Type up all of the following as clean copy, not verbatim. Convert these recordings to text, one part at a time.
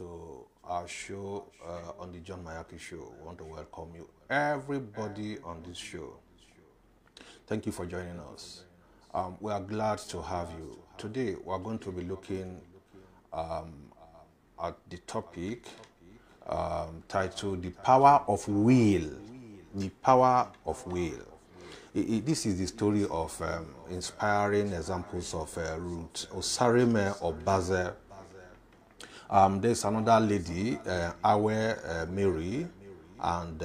to our show on the John Mayaki Show. We want to welcome you, everybody on this show. Thank you for joining us. We are glad to have you. Today, we are going to be looking at the topic titled The Power of Will. The Power of Will. This is the story of inspiring examples of Ruth, Osariemen or Bazel. There's another lady, Awe Mary, and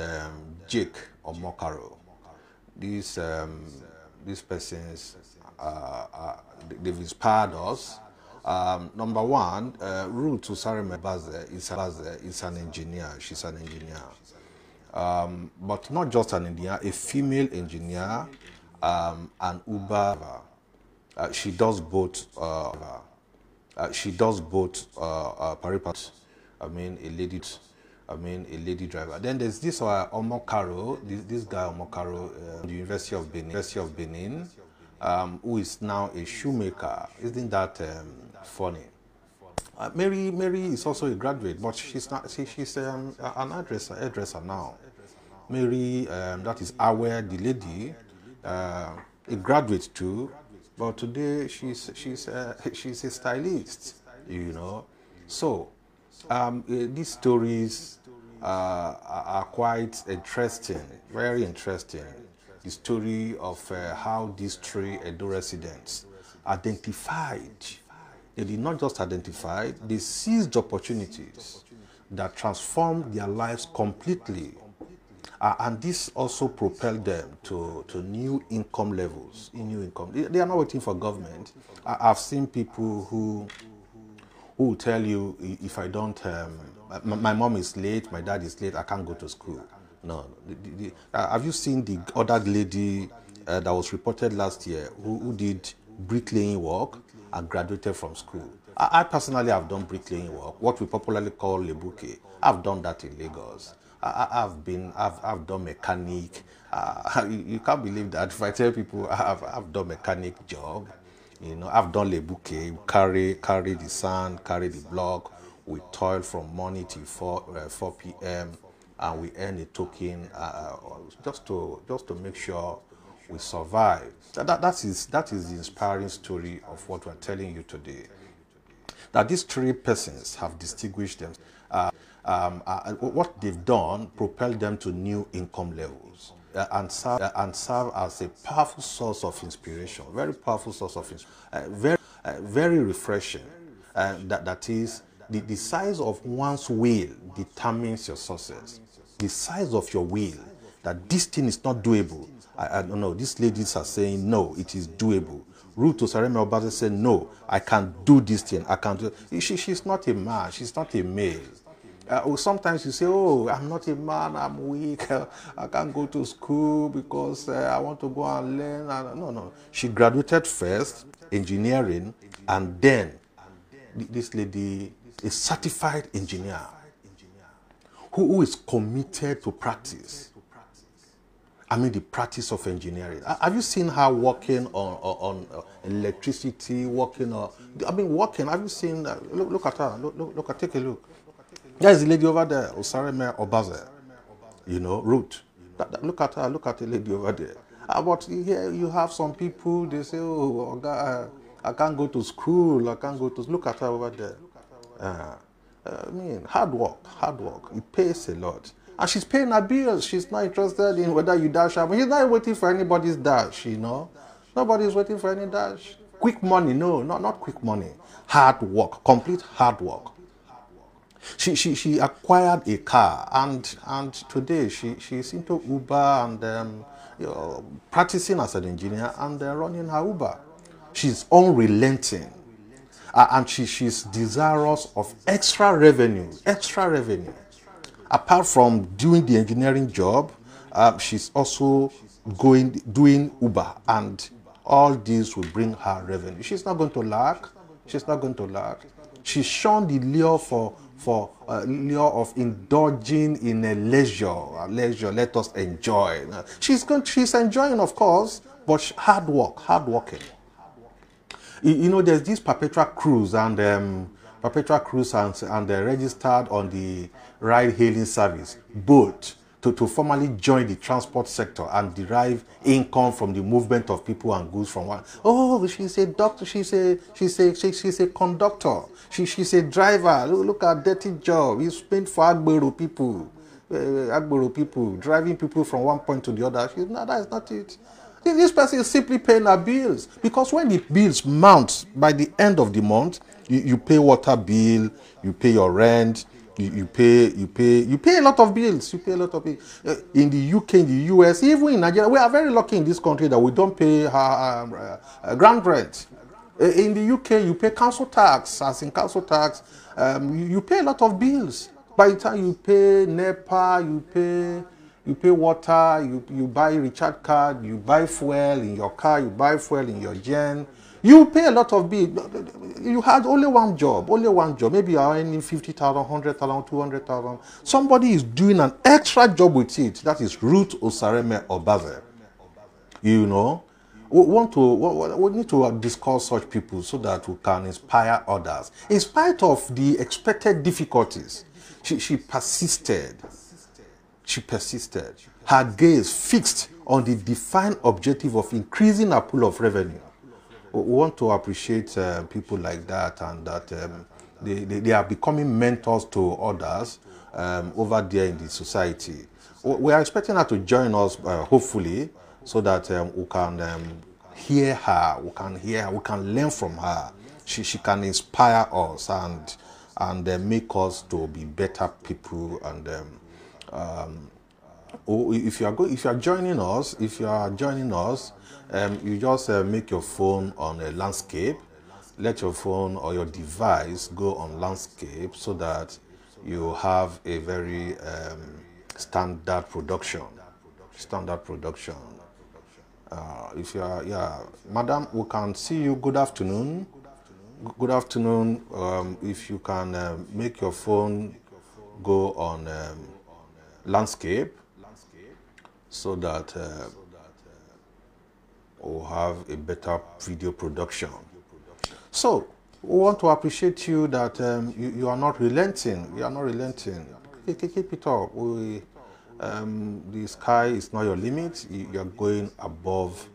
Jake Omokaro. These persons, they've inspired us. Number one, Ruth Osariemen Bazel is an engineer. She's an engineer. But not just an engineer, a female engineer, an Uber. She does both. Paripat. A lady driver. Then there's this Omokaro. This guy Omokaro, the University of Benin, who is now a shoemaker. Isn't that funny? Mary is also a graduate, but she's not. She's an hairdresser now. Mary, that is Awe, the lady, a graduate too, but today she's a stylist, you know. So these stories are quite interesting, very interesting. The story of how these three Edo residents identified. They did not just identify, they seized opportunities that transformed their lives completely. And this also propelled them to new income levels. They are not waiting for government. I've seen people who will tell you, if I don't, my mom is late, my dad is late, I can't go to school. No. Have you seen the other lady that was reported last year who did bricklaying work and graduated from school? I personally have done bricklaying work, what we popularly call lebuke. I've done that in Lagos. I've done mechanic. You can't believe that. If I tell people I've done mechanic job, you know, I've done lebuke, carry the sand, carry the block. We toil from morning till 4 p.m. and we earn a token just to make sure we survive. That is the inspiring story of what we're telling you today. That these three persons have distinguished them. What they've done propelled them to new income levels and serve as a powerful source of inspiration, very powerful source of inspiration, very refreshing. That is, the size of one's will determines your success. The size of your will, that this thing is not doable. I don't know, these ladies are saying, no, it is doable. Ruth Osariemen Bazel said, no, I can do this thing. I can do it. She's not a man. She's not a male. Sometimes you say, oh, I'm not a man. I'm weak. I can't go to school because I want to go and learn. No. She graduated first, engineering, and then this lady is a certified engineer who is committed to practice. The practice of engineering. Have you seen her working on electricity, working? Have you seen, look at her, look, take a look. There's the lady over there, Osariemen or Bazel. You know, Ruth. Look at her, look at the lady over there. But here you have some people, they say, oh, God, I can't go to school, look at her over there. Hard work, it pays a lot. And she's paying her bills. She's not interested in whether you dash her. But she's not waiting for anybody's dash, you know. Nobody's waiting for any dash. Quick money, no, not quick money. Hard work, complete hard work. She acquired a car, and today she's into Uber and practicing as an engineer and running her Uber. She's unrelenting, and she's desirous of extra revenue. Apart from doing the engineering job, she's also doing Uber, and all this will bring her revenue. She's not going to lack. She's shown the lure lure of indulging in a leisure. Let us enjoy. She's enjoying, of course, but hardworking. You know, there's this perpetual cruise, and perpetual cruise and registered on the ride-hailing service, both to formally join the transport sector and derive income from the movement of people and goods from one. Oh, she's a doctor. She's a conductor. She's a driver. Look at dirty job. He's paid for Agbero people, driving people from one point to the other. No, that is not it. This person is simply paying her bills, because when the bills mount by the end of the month, you pay water bill, you pay your rent, you pay a lot of bills. You pay a lot of bills. In the UK, in the US, even in Nigeria, we are very lucky in this country that we don't pay ground rent. In the UK, you pay council tax. As in council tax, you pay a lot of bills. By the time you pay NEPA, you pay water, you buy recharge card, you buy fuel in your car, you buy fuel in your gen. You pay a lot of bills. You had only one job. Maybe you are earning 50,000, 100,000, 200,000. Somebody is doing an extra job with it. That is Ruth, Osariemen, or Baze. You know, we need to discuss such people so that we can inspire others. In spite of the expected difficulties, she persisted. She persisted. Her gaze fixed on the defined objective of increasing her pool of revenue. We want to appreciate people like that, and that they are becoming mentors to others over there in the society. We are expecting her to join us, hopefully, so that we can hear her, we can learn from her. She can inspire us and make us to be better people. And if you are joining us, you just make your phone on a landscape. Let your phone or your device go on landscape so that you have a very standard production. If you are, madam, we can see you. Good afternoon. Good afternoon. If you can make your phone go on landscape so that we'll have a better video production. So we want to appreciate you that you are not relenting. You are not relenting. Keep it up. The sky is not your limit. You are going above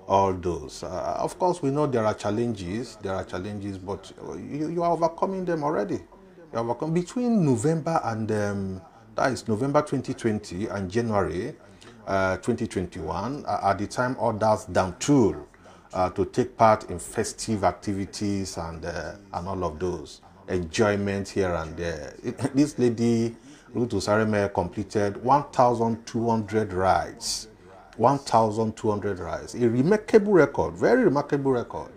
all those. Of course, we know there are challenges, but you are overcoming them already. You are overcoming. Between November and that is November 2020 and January 2021, at the time others down tool to take part in festive activities and all of those enjoyment here and there. This lady, Ruth Osariemen, completed 1,200 rides. 1,200 rides. A remarkable record, very remarkable record,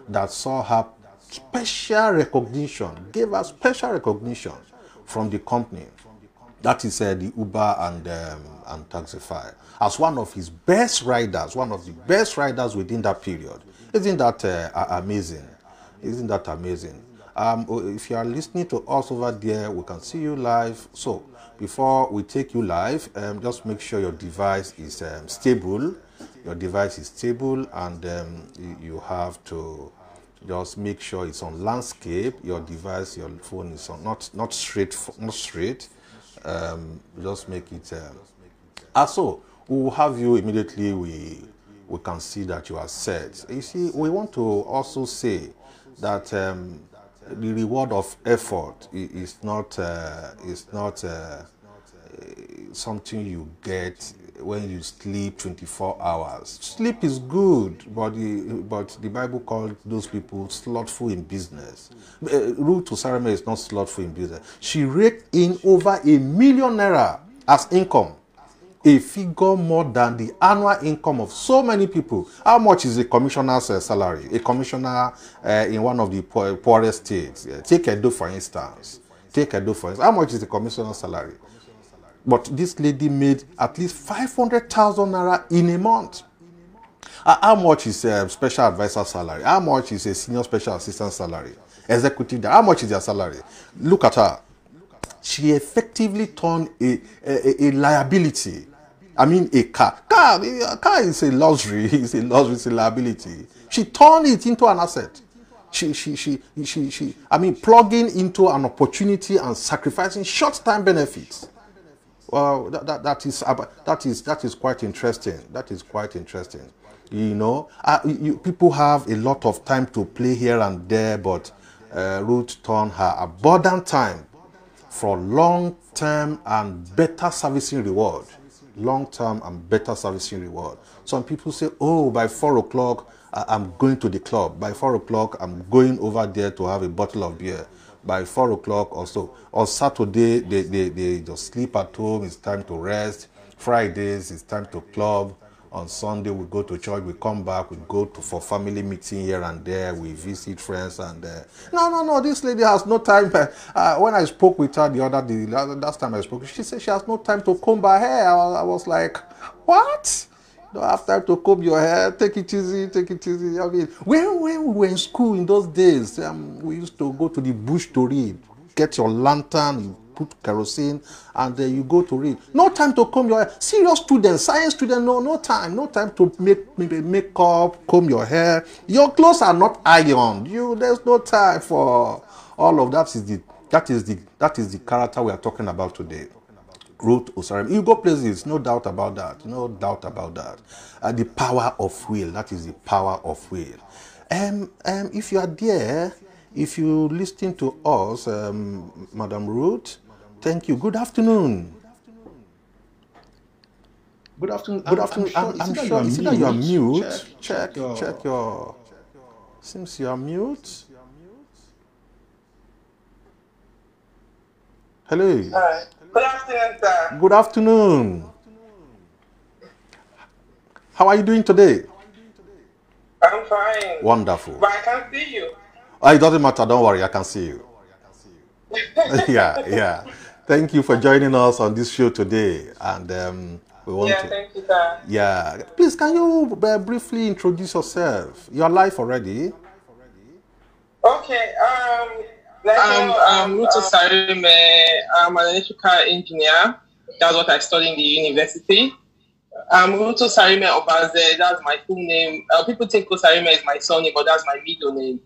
that saw her special recognition, gave her special recognition from the company. That is the Uber and Taxify, as one of his best riders, one of the best riders within that period. Isn't that amazing? Isn't that amazing? If you are listening to us over there, we can see you live. So before we take you live, just make sure your device is stable. Your device is stable, and you have to just make sure it's on landscape. Your device, your phone is on not straight. Just make it. So we will have you immediately. We can see that you are set. You see, we want to also say that the reward of effort is not something you get when you sleep 24 hours. Sleep is good, but the Bible called those people slothful in business. Ruth Osariemen is not slothful in business. She raked in over ₦1 million as income, a figure more than the annual income of so many people. How much is a commissioner's salary? A commissioner in one of the poorest states. Take Edo for instance. How much is the commissioner's salary? But this lady made at least 500,000 naira in a month. How much is a special advisor salary? How much is a senior special assistant salary? Executive, how much is their salary? Look at her. She effectively turned a liability. I mean, a car. A car is a luxury. It's a luxury, it's a liability. She turned it into an asset. I mean, plugging into an opportunity and sacrificing short-term benefits. Well, that is quite interesting. That is quite interesting. You know, people have a lot of time to play here and there, but Ruth turned her abundant time for long-term and better servicing reward. Long-term and better servicing reward. Some people say, oh, by 4 o'clock, I'm going to the club. By 4 o'clock, I'm going over there to have a bottle of beer. By 4 o'clock or so. On Saturday, they just sleep at home. It's time to rest. Fridays, it's time to club. On Sunday, we go to church. We come back. We go for family meeting here and there. We visit friends. And no. This lady has no time. When I spoke with her the last time I spoke, she said she has no time to comb her hair. I was like, what? Don't have time to comb your hair. Take it easy. Take it easy. I mean, when we were in school in those days, we used to go to the bush to read. Get your lantern, you put kerosene, and then you go to read. No time to comb your hair. Serious students, science students, no time. No time to make up, comb your hair. Your clothes are not ironed. There's no time for all of that. That is the character we are talking about today. Ruth Osariemen. You go places, no doubt about that. No doubt about that. The power of will. That is the power of will. If you are there, if you listen to us, Madam Ruth, thank you. Good afternoon. Good afternoon. Good afternoon. I'm sure you see that you are mute. Check your. Seems you are mute. Hello. Hi. Good afternoon, sir. Good afternoon. How are you doing today? I'm fine. Wonderful. But I can't see you. It doesn't matter. Don't worry. I can see you. Yeah. Thank you for joining us on this show today. And we want to. Thank you, sir. Yeah. Please, can you briefly introduce yourself? You're live already. Okay. I'm Ruth Osariemen. I'm an electrical engineer. That's what I studied in the university. I'm Ruth Osariemen Obaze. That's my full name. People think Osariemen is my surname, but that's my middle name.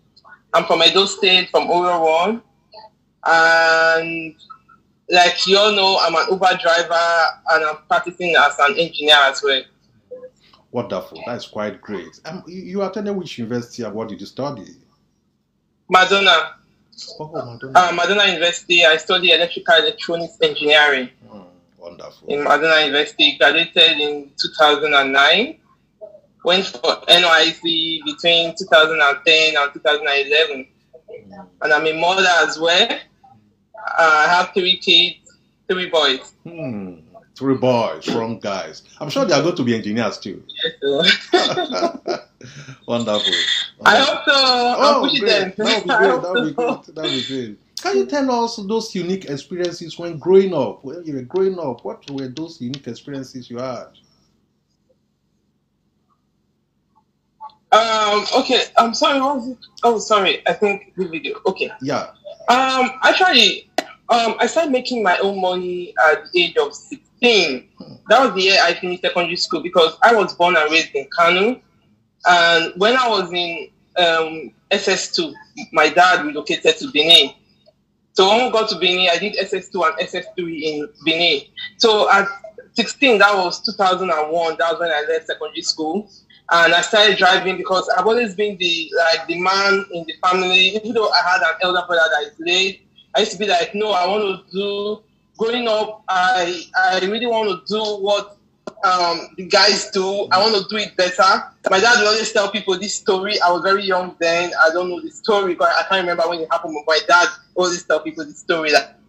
I'm from Edo State, from Oyo. And like you all know, I'm an Uber driver and I'm practicing as an engineer as well. Wonderful. That's quite great. You attended which university and what did you study? Madonna. Oh, Madonna. Madonna University. I studied electrical electronics engineering. Wonderful. In Madonna University, graduated in 2009. Went for NYC between 2010 and 2011. And I'm a mother as well. I have 3 kids, 3 boys. 3 boys, strong guys. I'm sure they are going to be engineers too. Yes, Wonderful. I hope so. I'll push them. That'll be great. Can you tell us those unique experiences when growing up? When you were growing up, what were those unique experiences you had? Okay. I'm sorry. What was it? Oh, sorry. I think the video. Okay. Yeah. Actually, I started making my own money at the age of 16. That was the year I finished secondary school because I was born and raised in Kano. And when I was in SS2, my dad relocated to Benin. So when we got to Benin, I did SS2 and SS3 in Benin. So at 16, that was 2001. That was when I left secondary school. And I started driving because I've always been the man in the family. Even though I had an elder brother that is late, I used to be like, no, I want to do. Growing up, I really want to do what the guys do. I want to do it better. My dad would always tell people this story. I was very young then. I don't know the story, but I can't remember when it happened. But my dad always tell people the story that.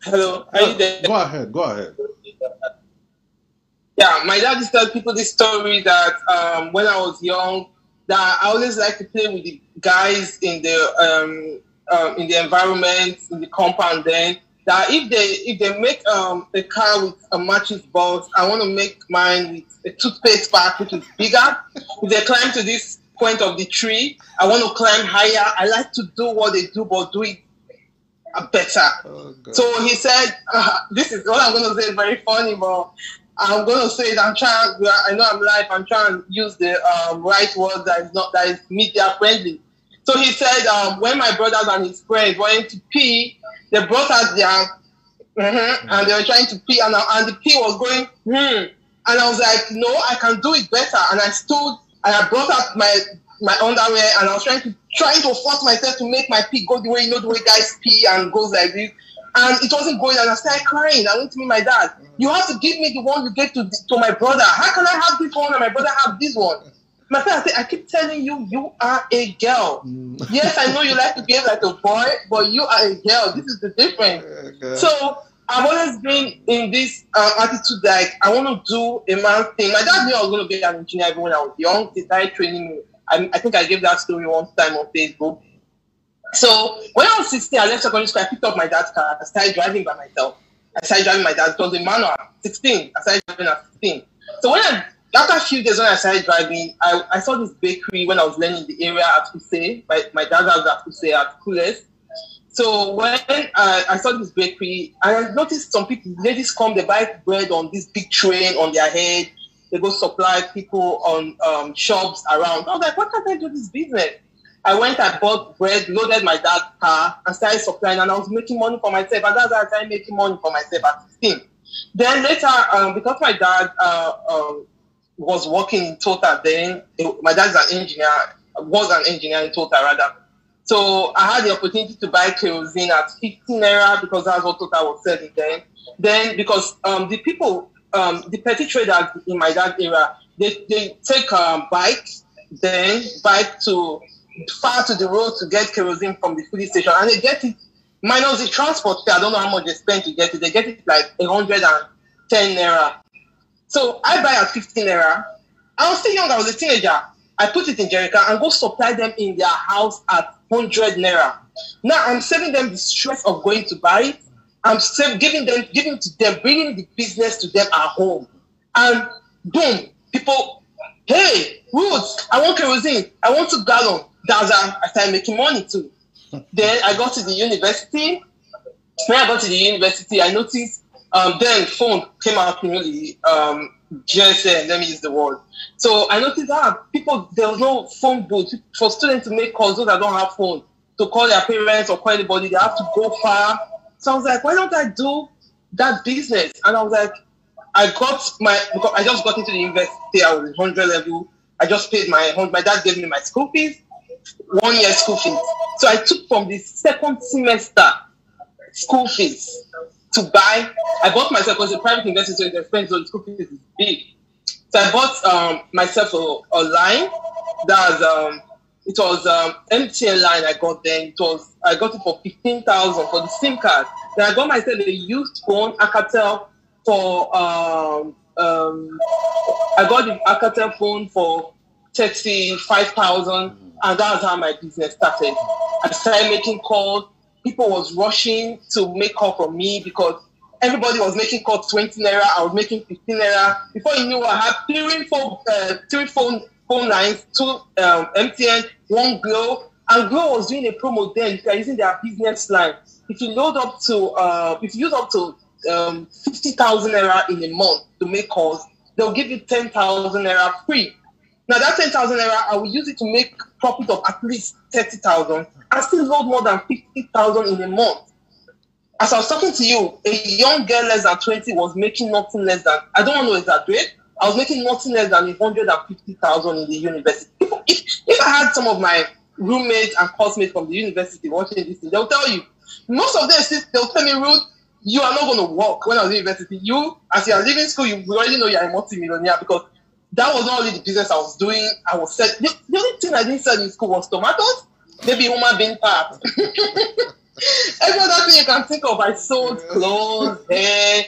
Hello, are you there? Go ahead. Yeah, my dad used to tell people this story that when I was young, that I always like to play with the guys in the environment, in the compound. Then that if they make a car with a matches box, I want to make mine with a toothpaste pack, which is bigger. If they climb to this point of the tree, I want to climb higher. I like to do what they do, but do it better. Oh, So he said, this is what I'm going to say, is very funny, but I'm going to say it. I know I'm live. I'm trying to use the right word that is media friendly. So he said, when my brothers and his friends wanted to pee, they brought out their, and they were trying to pee, and the pee was going, And I was like, no, I can do it better. And I stood, and I brought out my underwear, and I was trying to force myself to make my pee go the way guys pee and goes like this. And it wasn't going, and I started crying. I went to meet my dad. You have to give me the one you gave to my brother. How can I have this one and my brother have this one? My friend said, I keep telling you, you are a girl. Yes, I know you like to behave like a boy, but you are a girl. This is the difference. So I've always been in this attitude, like I want to do a man thing. My dad knew I was going to be an engineer even when I was young. He started training me. I think I gave that story one time on Facebook. So when I was 16, I left secondary school. I picked up my dad's car. I started driving by myself. I started driving my dad. It was a manual. 16. I started driving at 16. So after a few days when I started driving, I saw this bakery when I was learning the area at Use. My dad has at Use at Kules. So when I saw this bakery, and I noticed some people, ladies come, they buy bread on this big train on their head. They go supply people on shops around. I was like, why can't I do this business? I went, I bought bread, loaded my dad's car, and started supplying, and I was making money for myself. And that's how I started making money for myself at 16. Then later, because my dad was working in Total then, my dad's an engineer, was an engineer in Total rather. So I had the opportunity to buy kerosene at 15 naira because that's what Total was selling then. Then because the people, the petty traders in my dad's era, they take bikes to far to the road to get kerosene from the filling station, and they get it minus the transport fare. I don't know how much they spend to get it. They get it like 110 naira. So I buy at 15 naira. I was still young. I was a teenager. I put it in jerrycan and go supply them in their house at 100 naira. Now I'm saving them the stress of going to buy it. I'm giving to them, bringing the business to them at home. And boom, people, hey, Ruth, I want kerosene. I want 2 gallons. That's how I started making money too. Then I got to the university. When I got to the university, I noticed then phone came out newly, GSM, let me use the word. So I noticed that there was no phone booth for students to make calls, those that don't have phone, to call their parents or call anybody, they have to go far. So I was like, why don't I do that business? And I was like, because I just got into the university, I was 100 level. I just paid my dad gave me my school fees, 1 year school fees. So I took from the second semester school fees to buy. I bought myself, because the private university, so it's expensive, so the school fees is big. So I bought myself a line. It was MTN line I got then. I got it for 15,000 for the SIM card. Then I got myself a used phone, Alcatel, for I got the Alcatel phone for 35,000, and that's how my business started. I started making calls. People was rushing to make call from me because everybody was making calls 20 naira. I was making 15 naira. Before you knew, I had three phone lines, 2 MTN, 1 Glow, and Glow was doing a promo then. If you are using their business line, if you use up to 50,000 naira in a month to make calls, they'll give you 10,000 naira free. Now that 10,000 naira, I will use it to make profit of at least 30,000 and still load more than 50,000 in a month. As I was talking to you, a young girl less than 20 was making nothing less than, I don't want to exaggerate, I was making nothing less than 150,000 in the university. If I had some of my roommates and classmates from the university watching this, they'll tell you, most of them, they'll tell me, Ruth, you are not going to work when I was in university. You, as you are leaving school, you already know you are a multi-millionaire, because that was not only the business I was doing. I was selling. The only thing I didn't sell in school was tomatoes, maybe human being parts. Every other thing you can think of, I sold clothes, hair,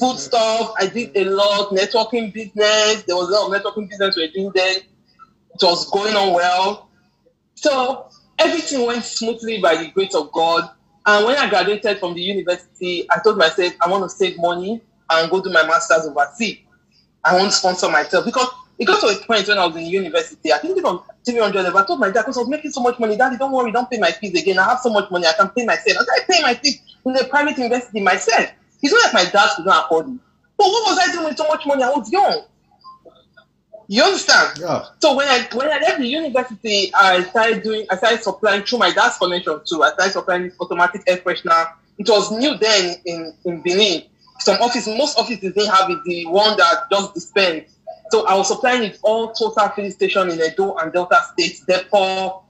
food stuff. I did a lot, networking business. There was a lot of networking business we were doing then. It was going on well. So everything went smoothly by the grace of God. And when I graduated from the university, I told myself, I want to save money and go do my master's overseas. I want to sponsor myself, because it got to a point when I was in university. I think it was 300 level. I told my dad, because I was making so much money, Daddy, don't worry, don't pay my fees again. I have so much money, I can pay myself. I pay my fees in the private university myself. It's not like my dad could not afford it. But what was I doing with so much money? I was young. You understand? Yeah. So when I left the university, I started supplying through my dad's connection too. I started supplying automatic air freshener. It was new then in Benin. Most offices didn't have it, the one that just dispensed. So I was supplying it all total filling station in Edo and Delta states, therefore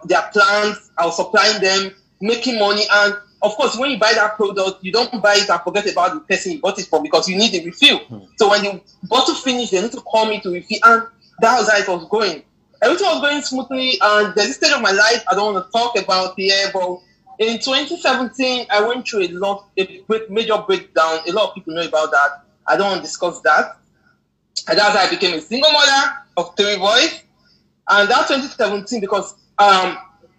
their plants. I was supplying them, making money. And of course, when you buy that product, you don't buy it and forget about the person you bought it for, because you need a refill. So when the bottle finished, they need to call me to refill. And that was how it was going. Everything was going smoothly. And there's this stage of my life I don't want to talk about here, but in 2017, I went through a major breakdown. A lot of people know about that. I don't want to discuss that. And that's how I became a single mother of 3 boys. And that's 2017, because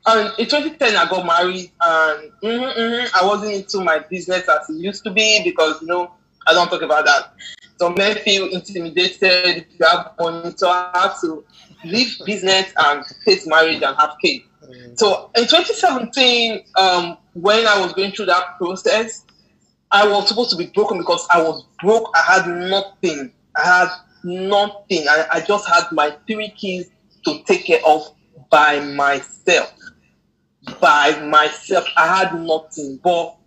and in 2010 I got married, and I wasn't into my business as it used to be, because I don't talk about that. So men feel intimidated if you have money, so I have to leave business and face marriage and have kids. So in 2017, when I was going through that process, I was supposed to be broken, because I was broke. I had nothing. I just had my 3 kids to take care of by myself. I had nothing. But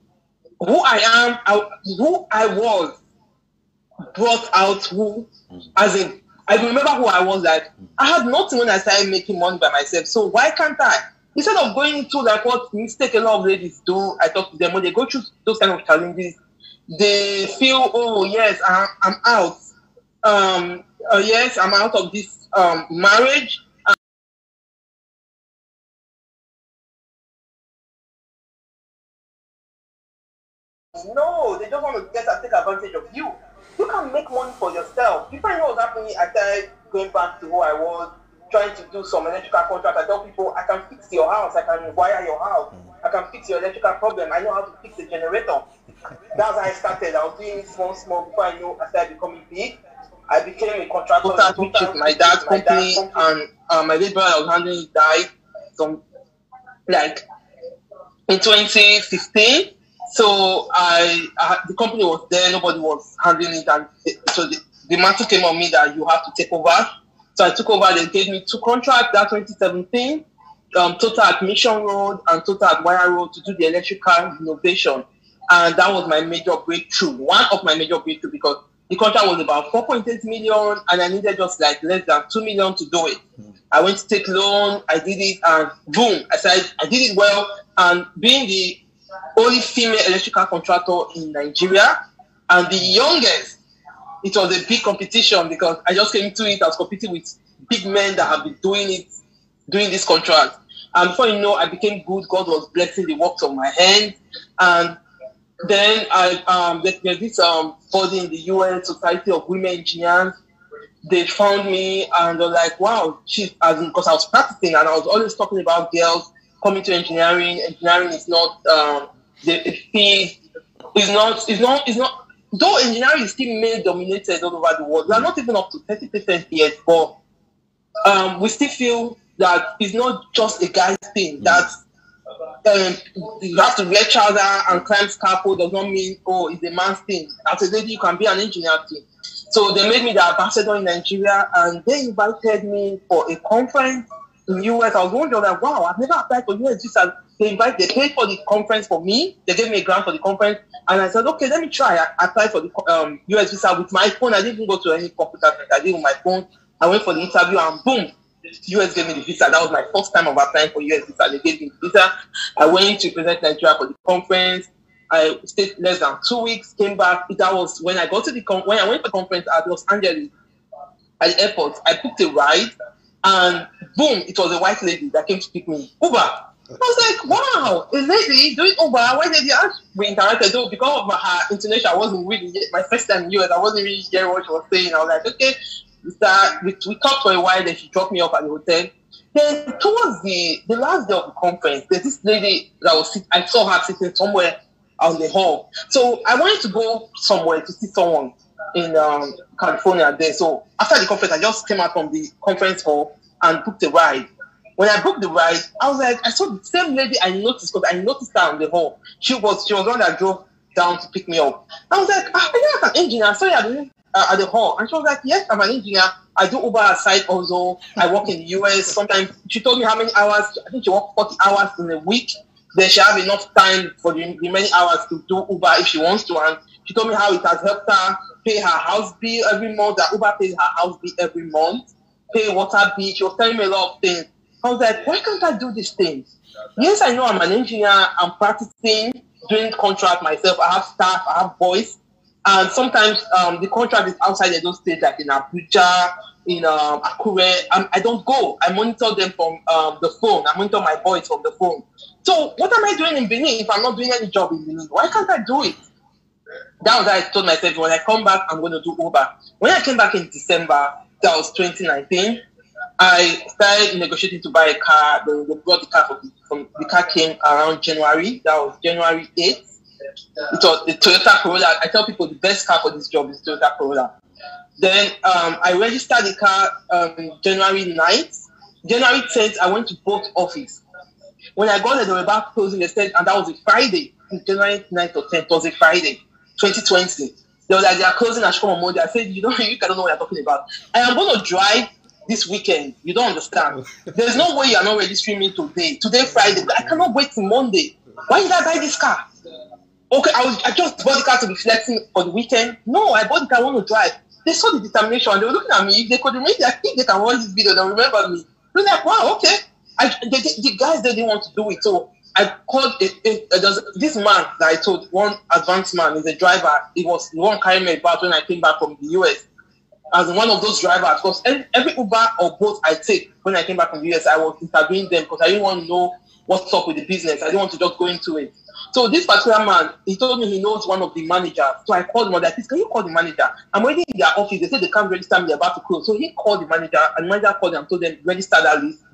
who I was brought out I remember who I was. Like, I had nothing when I started making money by myself. So why can't I? Instead of going into like what mistake a lot of ladies do, I talk to them when they go through those kind of challenges. They feel, oh yes, I'm out. Yes, I'm out of this marriage. No, they just want to take advantage of you. You can make money for yourself. If I know what's happening, I started going back to who I was, trying to do some electrical contract. I tell people, I can fix your house, I can wire your house, I can fix your electrical problem, I know how to fix the generator. That's how I started. I was doing small before I started becoming big. I became a contractor, which is my dad's company, and my late brother was handling it, died. So, like, in 2015, so the company was there, nobody was handling it, and so the matter came on me that you have to take over. So I took over. They gave me 2 contracts. That 2017, total at Mission Road and total at Wire Road, to do the electrical renovation, and that was my major breakthrough. One of my major breakthrough, because the contract was about 4.8 million, and I needed just like less than 2 million to do it. I went to take loan. I did it, and boom! I did it well. And being the only female electrical contractor in Nigeria and the youngest, it was a big competition, because I just came into it. I was competing with big men that have been doing this contract. And before you know, I became good. God was blessing the works of my hands. And then there's this body in the UN, Society of Women Engineers. They found me and they're like, wow, because I was practicing and I was always talking about girls coming to engineering. Engineering is not the field. It's not. Though engineering is still male dominated all over the world, we are not even up to 30% yet, but we still feel that it's not just a guy's thing. That you have to wear trouser and climb scaffold does not mean, it's a man's thing. As a lady, you can be an engineer too. So they made me the ambassador in Nigeria, and they invited me for a conference in the US. I was wondering, like, wow, I've never applied for US visa. They paid for the conference for me. They gave me a grant for the conference. And I said, okay, let me try. I applied for the US visa with my phone. I didn't even go to any computer. I did it with my phone. I went for the interview and boom, US gave me the visa. That was my first time of applying for US visa. They gave me the visa. I went to present Nigeria for the conference. I stayed less than 2 weeks, came back. That was when I got to when I went for the conference at Los Angeles at the airport. I booked a ride and boom, it was a white lady that came to pick me. Uber. I was like, wow, a lady doing Uber. Why did you ask? We interacted though, because of her intonation. I wasn't really, my first time in US, I wasn't really hearing what she was saying. I was like, okay, we talked for a while, then she dropped me off at the hotel. Then towards the last day of the conference, there's this lady that was I saw her sitting somewhere on the hall. So I wanted to go somewhere to see someone. in California there. So after the conference, I just came out from the conference hall and booked a ride. When I booked the ride, I was like, I saw the same lady I noticed, because I noticed her on the hall. She was the one that drove down to pick me up. I was like, are you an engineer? I saw you at the hall. And she was like, yes, I'm an engineer. I do Uber aside also. I work in the US. Sometimes she told me how many hours. I think she worked 40 hours in a week. Then she have enough time for the many hours to do Uber if she wants to. And she told me how it has helped her pay her house bill every month. That Uber pays her house bill every month. Pay water bill. She was telling me a lot of things. I was like, why can't I do these things? Yes, I know I'm an engineer. I'm practicing, doing contract myself. I have staff. I have boys. And sometimes the contract is outside of those states, like in Abuja, in Akure. I don't go. I monitor them from the phone. I monitor my boys from the phone. So what am I doing in Benin if I'm not doing any job in Benin? Why can't I do it? That was how I told myself, when I come back, I'm going to do Uber. When I came back in December, that was 2019, I started negotiating to buy a car. They brought the car the car came around January. That was January 8th. It was the Toyota Corolla. I tell people the best car for this job is Toyota Corolla. Then I registered the car January 9th. January 10th, I went to both office. When I got there, they were about closing. They said, and that was a Friday, January 9th or 10th, it was a Friday, 2020. They were like, they are closing. I should come on Monday. I said, you don't know what you're talking about. I am going to drive this weekend. You don't understand. There's no way you are not registering me today. Today, Friday. I cannot wait till Monday. Why did I buy this car? Okay, I just bought the car to be flexing for the weekend. No, I bought the car, I want to drive. They saw the determination. They were looking at me. If they could remember, if they can watch this video, they'll remember me. They were like, wow, okay. The guys, they didn't want to do it. So I called this man that I told, one advanced man, is a driver. He was the one carrying me about when I came back from the US. As one of those drivers, because every Uber or boat I take when I came back from the US, I was interviewing them because I didn't want to know what's up with the business. I didn't want to just go into it. So this particular man, he told me he knows one of the managers. So I called him and I said, can you call the manager? I'm waiting in their office. They said they can't register me, they're about to close. So he called the manager, and the manager called them and told them, register that list.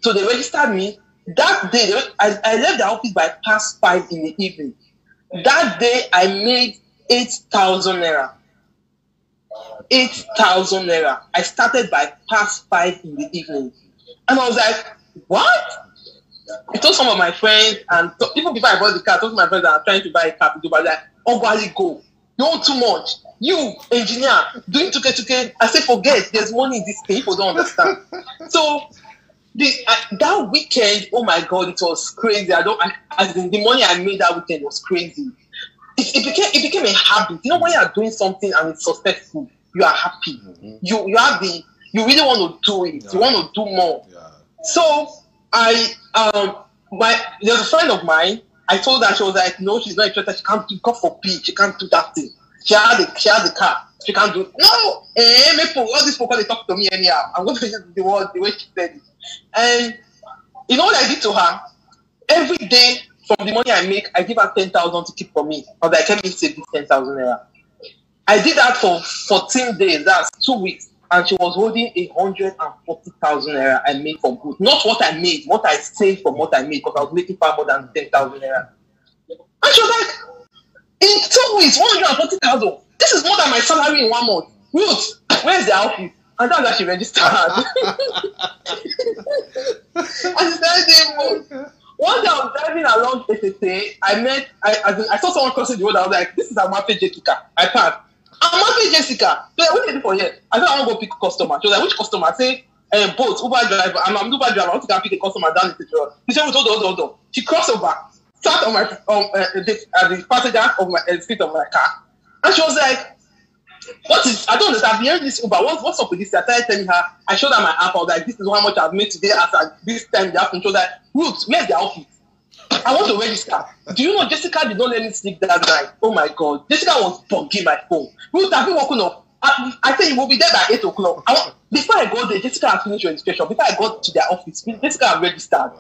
So they registered me. That day, I left the office by past 5 in the evening. That day, I made 8,000 naira. 8,000 naira. I started by past 5 in the evening. And I was like, what? I told some of my friends, and even before I bought the car, I told my friends that I'm trying to buy a car. They were like, oh, go. You want too much. You, engineer, doing 2K. I said, forget, there's money in this thing. People don't understand. So, that weekend, oh my God, it was crazy. The money I made that weekend was crazy. It became a habit. You know, when you are doing something and it's successful, you are happy. Mm-hmm. You really want to do it. Yeah. You want to do more. Yeah. So there's a friend of mine. I told her, she was like, no, she's not interested. She can't do God forbid. She can't do that thing. She had the car. She can't do it. No, all these people, they talk to me anyhow. I'm going to use the word the way she said it. And you know what I did to her? Every day from the money I make, I give her 10,000 to keep for me. I was like, let me save this 10,000 naira. I did that for 14 days. That's 2 weeks. And she was holding 140,000 naira I made from good. Not what I made, what I saved from what I made, because I was making far more than 10,000 naira. And she was like, in 2 weeks, 140,000. This is more than my salary in 1 month. Ruth, where's the outfit? And that's how she registered. And she started saying, one day I was driving along SSA, I saw someone crossing the road. I was like, this is Amafe Jessica. I passed. Amafe Jessica. So what did you do for here? I said, I want to go pick a customer. She was like, which customer? I said, boat, Uber driver. I'm an Uber driver. I want to go pick a customer down the road. She said, hold on. She crossed over, sat on my the passenger of my seat of my car. And she was like, I don't understand. I'm hearing this Uber. What's up with this? I started telling her, I showed her my app. I was like, this is how much I've made today after this time. The afternoon. She was like, Ruth, where's the outfit? I want to register. Do you know Jessica did not let me sleep that night? Oh my God. Jessica was bugging my phone. Ruth, have you woken up? I said you will be there by 8 o'clock. Before I got there, Jessica had finished registration. Before I got to their office, Jessica had registered.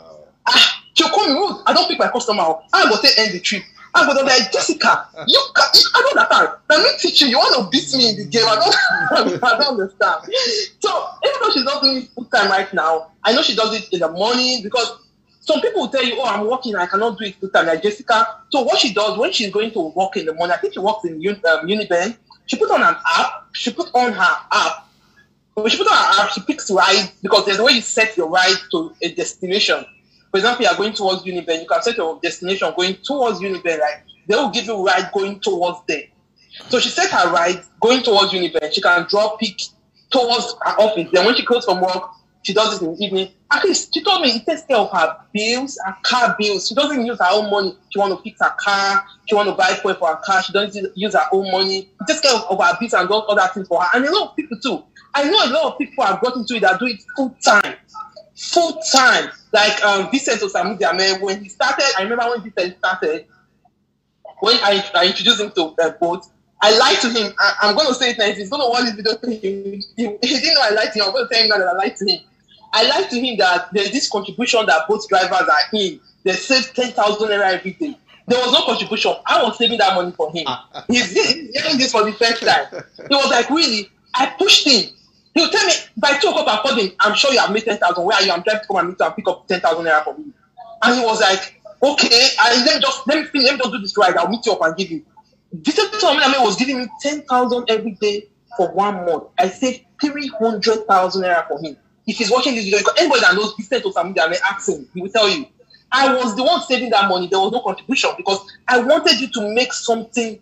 She'll call me, Ruth, I don't pick my customer. I'm going to end the trip. I'm going to be like, Jessica, I don't understand. Let me teach you. You want to beat me in the game. I don't understand. So, even though she's not doing it full time right now, I know she does it in the morning, because some people will tell you, oh, I'm working, I cannot do it full time, like Jessica. So what she does when she's going to work in the morning, I think she works in Uniben. She put on an app. She put on her app. When she put on her app, she picks rides because there's a way you set your ride to a destination. For example, you are going towards Uniben. You can set your destination going towards Uniben, right? They will give you a ride going towards there. So she set her ride going towards Uniben. She can draw pick towards her office. Then when she goes from work, she does it in the evening. At least she told me it takes care of her bills, her car bills. She doesn't use her own money. She want to fix her car. She want to buy fuel for her car. She doesn't use her own money. It takes care of her bills and does other things for her. And a lot of people too. I know a lot of people have got into it that do it full time. Full time. Like Vincent Osariemen, when he started, I remember when Vincent started, when I introduced him to boat, I lied to him. I'm going to say it now. He's going to watch this video to him. He didn't know I lied to him. I'm going to tell him now that I lied to him. I lied to him that there's this contribution that boat drivers are in. They save 10,000 naira every day. There was no contribution. I was saving that money for him. He's hearing this for the first time. He was like, really? I pushed him. He would tell me, by 2 o'clock, I'm calling, I'm sure you have made 10,000. Where are you? I'm trying to come and meet you and pick up 10,000 naira for me. And he was like, okay, let me just do this right. I'll meet you up and give you. Vincent Osariemen was giving me 10,000 every day for 1 month. I saved 300,000 naira for him. If he's watching this video, anybody that knows Vincent Osariemen, ask him. He will tell you. I was the one saving that money. There was no contribution because I wanted you to make something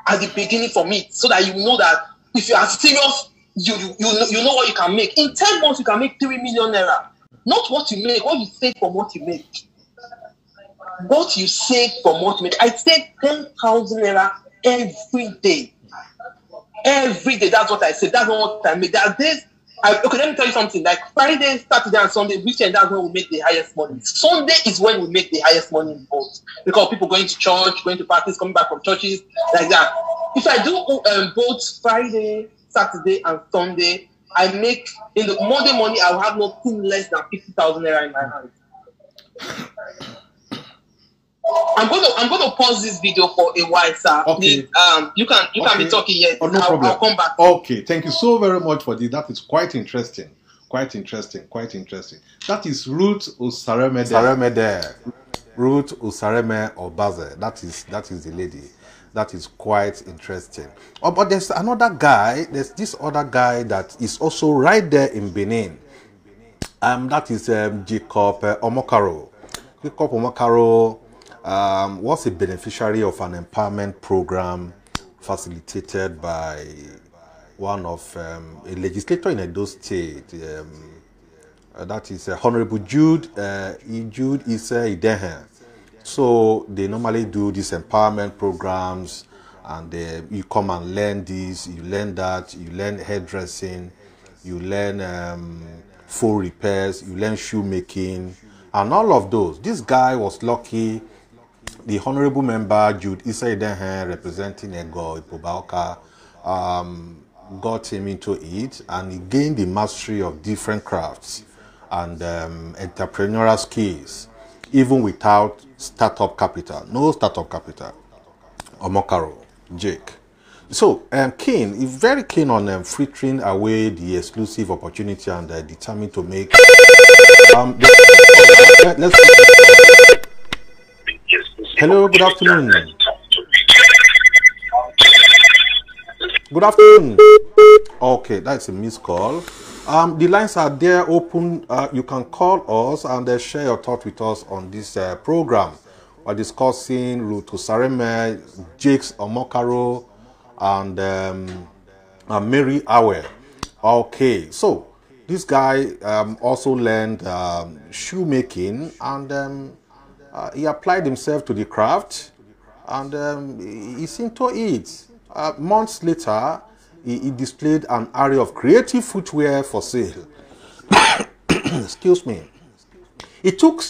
at the beginning for me so that you know that if you are serious, you know what you can make. In 10 months, you can make 3 million naira. Not what you make, what you save from what you make. What you save from what you make. I save 10,000 naira every day. Every day, that's what I say. That's not what I make. There are days, okay, let me tell you something. Like Friday, Saturday, and Sunday, weekend, that's when we make the highest money. Sunday is when we make the highest money in both. Because people going to church, going to parties, coming back from churches, like that. If I do both Friday, Saturday, and Sunday, I make, in the Monday morning, I'll have nothing less than 50,000 naira in my hand. I'm going to pause this video for a while, sir. Okay. Please, you can be talking yet. Oh, no problem. I'll come back. Okay, thank you so very much for this. That is quite interesting. Quite interesting. That is Ruth Osariemen. Ruth Osariemen Obaze. That is the lady. That is quite interesting. Oh, but there's another guy. There's this other guy that is also right there in Benin. That is Jacob Omokaro. Jacob Omokaro was a beneficiary of an empowerment program facilitated by one of a legislator in Edo State. That is Honorable Jude Ise Idehe. So they normally do these empowerment programs, and you come and learn this, you learn that, you learn hairdressing, you learn phone repairs, you learn shoemaking, and all of those. This guy was lucky. The honorable member Jude Ise Idehe, representing Ego Ipobaoka, got him into it, and he gained the mastery of different crafts and entrepreneurial skills, even without startup capital. No startup capital. Omokaro, Jake. So, keen, he's very keen on frittering away the exclusive opportunity and determined to make. Let's. Hello, good afternoon. Good afternoon. Okay, that's a missed call. The lines are there open. You can call us and share your thoughts with us on this program. We're discussing Ruth Osariemen, Jakes Omokaro, and Mary Awe. Okay, so this guy also learned shoemaking, and he applied himself to the craft, and he's into it. Months later, he displayed an array of creative footwear for sale. Excuse me. It took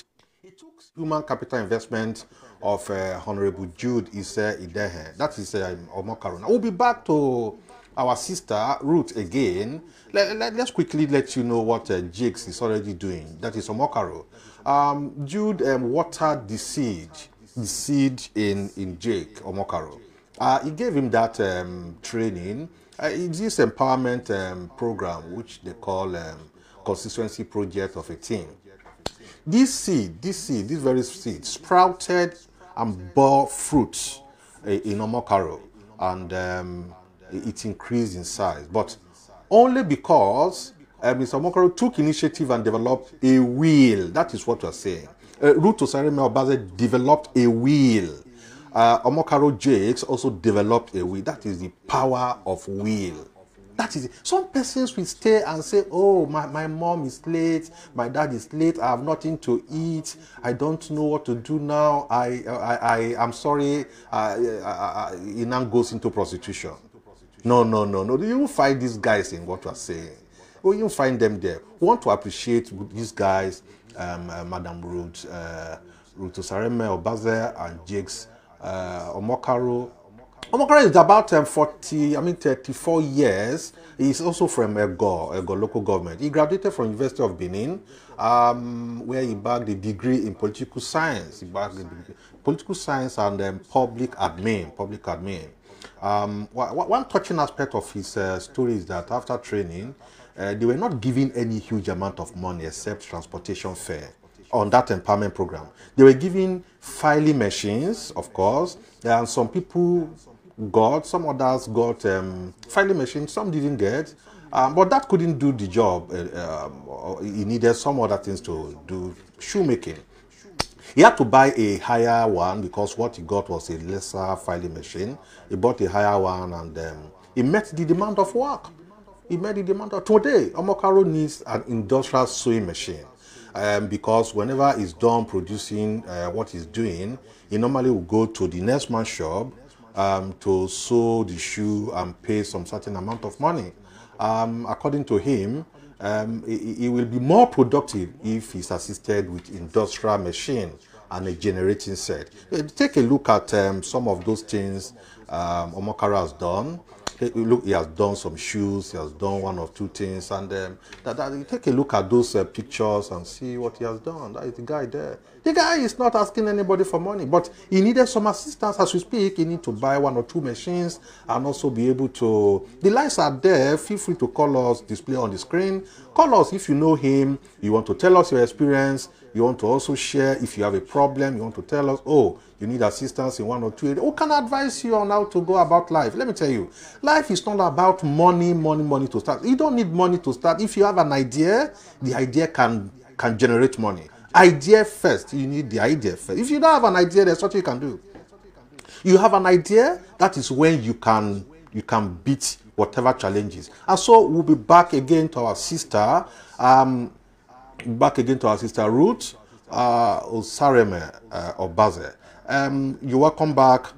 human capital investment of Honorable Jude Ise Idehe. That is Omokaro. Now we'll be back to our sister Ruth again. Let's quickly let you know what Jakes is already doing. That is Omokaro. Jude watered the seed in Jake Omokaro. He gave him that training. It's this empowerment program, which they call consistency project of a team. This very seed sprouted and bore fruits in Omokaro, and it increased in size, but only because Mr. Omokaro took initiative and developed a will. That is what we're saying. Ruth Osariemen Obaze developed a will. Omokaro Jakes also developed a will. That is the power of will. That is it. Some persons will stay and say, oh, my mom is late, my dad is late, I have nothing to eat, I don't know what to do now, I'm sorry, he now goes into prostitution. No. You will find these guys in what we are saying. Well, you will find them there. We want to appreciate these guys, Madam Ruth Osariemen Obaze and Jakes Omokaro. Omokaro is about 34 years. He's also from Ego local government. He graduated from University of Benin, where he bagged a degree in political science. He bagged a degree, political science and public admin. One touching aspect of his story is that after training, they were not given any huge amount of money except transportation fare on that empowerment program. They were given filing machines, of course, and some people got, some others got filing machines, some didn't get, but that couldn't do the job. He needed some other things to do shoemaking. He had to buy a higher one because what he got was a lesser filing machine. He bought a higher one and he met the demand of work. Today, Omokaro needs an industrial sewing machine because whenever he's done producing what he's doing, he normally will go to the next man's shop to sew the shoe and pay some certain amount of money. According to him, he will be more productive if he's assisted with industrial machine and a generating set. Take a look at some of those things Omokaro has done. Look, he has done some shoes, he has done one or two things, and take a look at those pictures and see what he has done. That is the guy there. The guy is not asking anybody for money, but he needed some assistance. As we speak, he needs to buy one or two machines and also be able to... The lines are there. Feel free to call us, display on the screen. Call us if you know him, you want to tell us your experience, you want to also share if you have a problem, you want to tell us, oh, you need assistance in one or two areas. Who can advise you on how to go about life? Let me tell you, life is not about money to start. You don't need money to start. If you have an idea, the idea can generate money. Idea first. You need the idea first. If you don't have an idea, there's what you can do. You have an idea, that is when you can beat whatever challenges. And so we'll be back again to our sister, Ruth Osariemen Obaze. You're welcome back.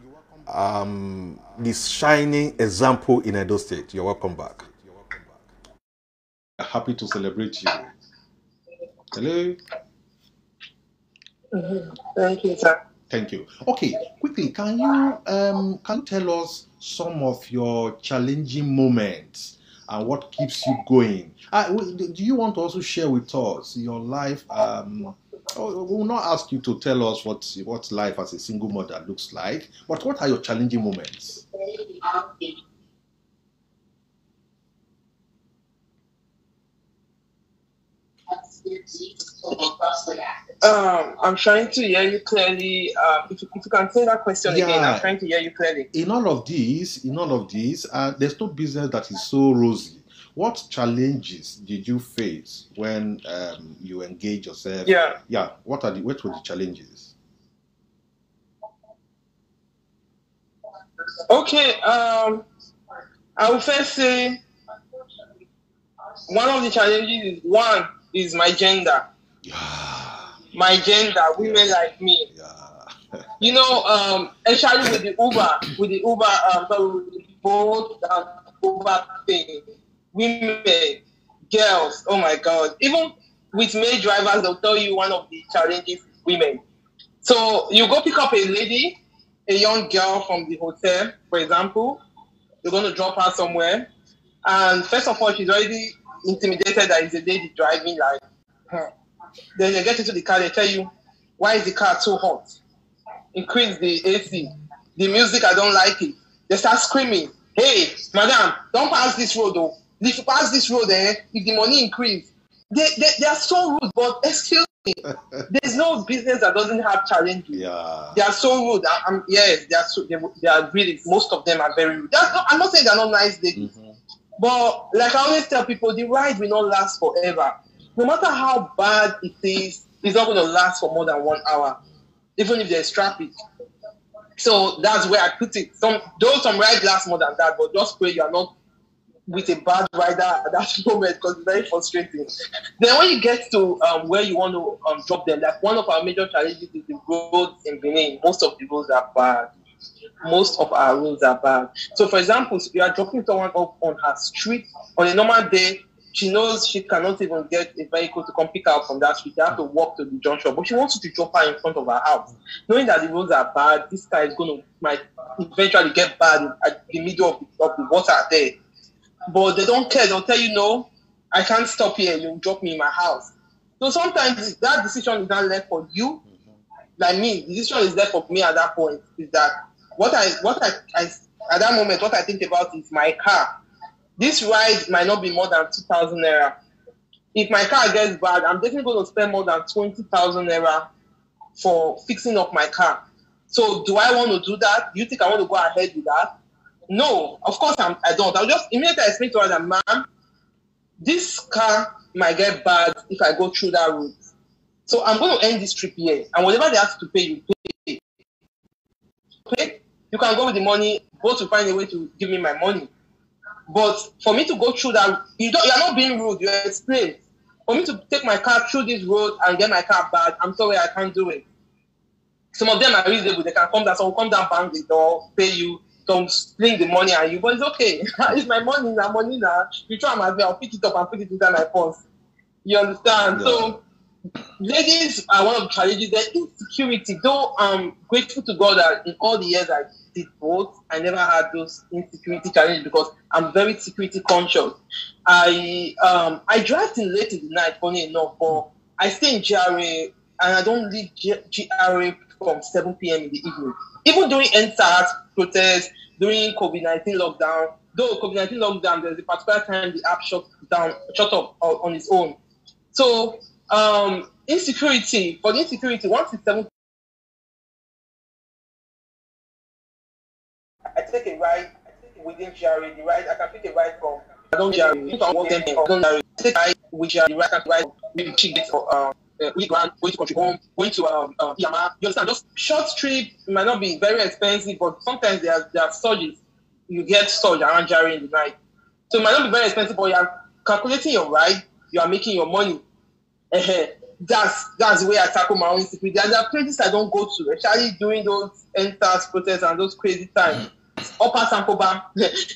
This shining example in Edo State. You're welcome back. Happy to celebrate you. Hello. Thank you, sir. Thank you. Okay, quickly, can you tell us some of your challenging moments and what keeps you going? Do you want to also share with us your life? We will not ask you to tell us what life as a single mother looks like, but what are your challenging moments? I'm trying to hear you clearly. If you can say that question again, I'm trying to hear you clearly. In all of these, there's no business that is so rosy. What challenges did you face when you engage yourself? Yeah. What were the challenges? Okay. I will first say one of the challenges is my gender. My gender, women like me. You know, especially with the Bolt and Uber thing. Women, girls, oh my God. Even with male drivers, they'll tell you one of the challenges is women. So you go pick up a lady, a young girl from the hotel, for example. You're going to drop her somewhere. And first of all, she's already intimidated that it's a lady driving like her. Then you get into the car, they tell you, why is the car so hot? Increase the AC. The music, I don't like it. They start screaming, hey, madam, don't pass this road though. If you pass this road, if the money increase. They are so rude, but excuse there's no business that doesn't have challenges. Yeah. They are so rude. Yes, they are really, most of them are very rude. I'm not saying they're not nice ladies. Mm-hmm. But like I always tell people, the ride will not last forever. No matter how bad it is, it's not going to last for more than 1 hour, even if there's traffic. So that's where I put it. Some rides last more than that, but just pray you are not with a bad rider at that moment, because it's very frustrating. Then when you get to where you want to drop them, like one of our major challenges is the roads in Benin. Most of the roads are bad. Most of our roads are bad. So for example, if you are dropping someone up on her street on a normal day, she knows she cannot even get a vehicle to come pick her up from that street. They have to walk to the junction, but she wants you to drop her in front of her house, knowing that the roads are bad. This car is might eventually get bad at the middle of the water there. But they don't care. They'll tell you, no, I can't stop here. You drop me in my house. So sometimes that decision is not left for you. Like me, the decision is left for me at that point. Is that what I at that moment, what I think about is my car. This ride might not be more than 2,000 naira. If my car gets bad, I'm definitely going to spend more than 20,000 naira for fixing up my car. So do I want to do that? Do you think I want to go ahead with that? No, of course I don't. I'll just immediately explain to her that, ma'am, this car might get bad if I go through that route. So I'm going to end this trip here. And whatever they have to pay, you pay. Okay? You can go with the money, both to find a way to give me my money. But for me to go through that, you're not being rude, you explain. For me to take my car through this road and get my car bad, I'm sorry, I can't do it. Some of them are reasonable. They can come down, some will come down, bang the door, pay you, some split the money at you, but it's okay. It's my money now. You try my way, I'll pick it up and put it inside my purse. You understand? Yeah. So ladies are one of the challenges. The insecurity, though I'm grateful to God that in all the years I did both, I never had those insecurity challenges because I'm very security conscious. I drive till late in the night, funny enough, but I stay in GRA and I don't leave GRA from 7 p.m. in the evening. Even during NSAS protests, during COVID-19 lockdown, though COVID-19 lockdown, there's a particular time the app shut up on its own. So insecurity, once it's 7, I take a ride within GRA, the ride, I can pick a ride from, I don't GRA, if I want them, I don't GRA, take a ride with GRA, the ride I can ride with Chigit or going to country home, going to Yama, you understand, just short trip, might not be very expensive, but sometimes there are surges, you get surge around GRA in the night. So it might not be very expensive, but you are calculating your ride, you are making your money. That's the way I tackle my own insecurity. And there are places I don't go to, especially during those NSAS protests and those crazy times. Upper Sankoba,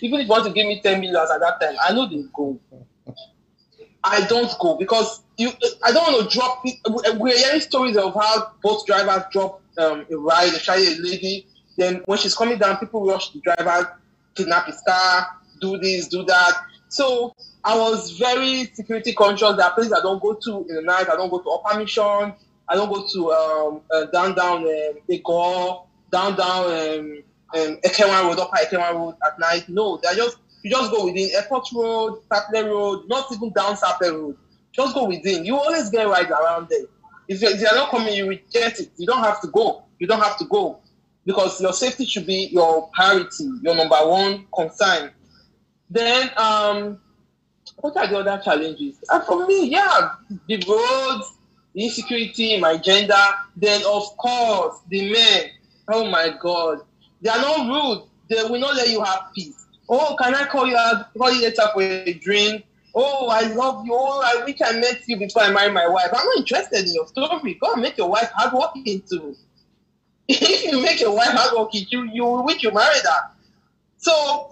even if you want to give me 10 million at that time, I know they go. I don't go because I don't want to drop it. We're hearing stories of how both drivers drop a ride, especially a lady. Then when she's coming down, people rush the driver, kidnap his car, do this, do that. So I was very security conscious. There are places I don't go to in the night. I don't go to Upper Mission. I don't go to down Ego, down Ekewan Road, Upper Ekewan Road at night. No, you just go within Airport Road, Saple Road, not even down Saple Road. Just go within. You always get rides around there. If you're not coming, you reject it. You don't have to go. You don't have to go because your safety should be your priority, your number one concern. Then, what are the other challenges? For me, yeah, the roads, the insecurity, my gender. Then, of course, the men. Oh my God, they are not rude. They will not let you have peace. Oh, can I call you later for a drink? Oh, I love you. Oh, I wish I met you before I married my wife. I'm not interested in your story. Go and make your wife hardworking too. If you make your wife hardworking, you wish you married her. So,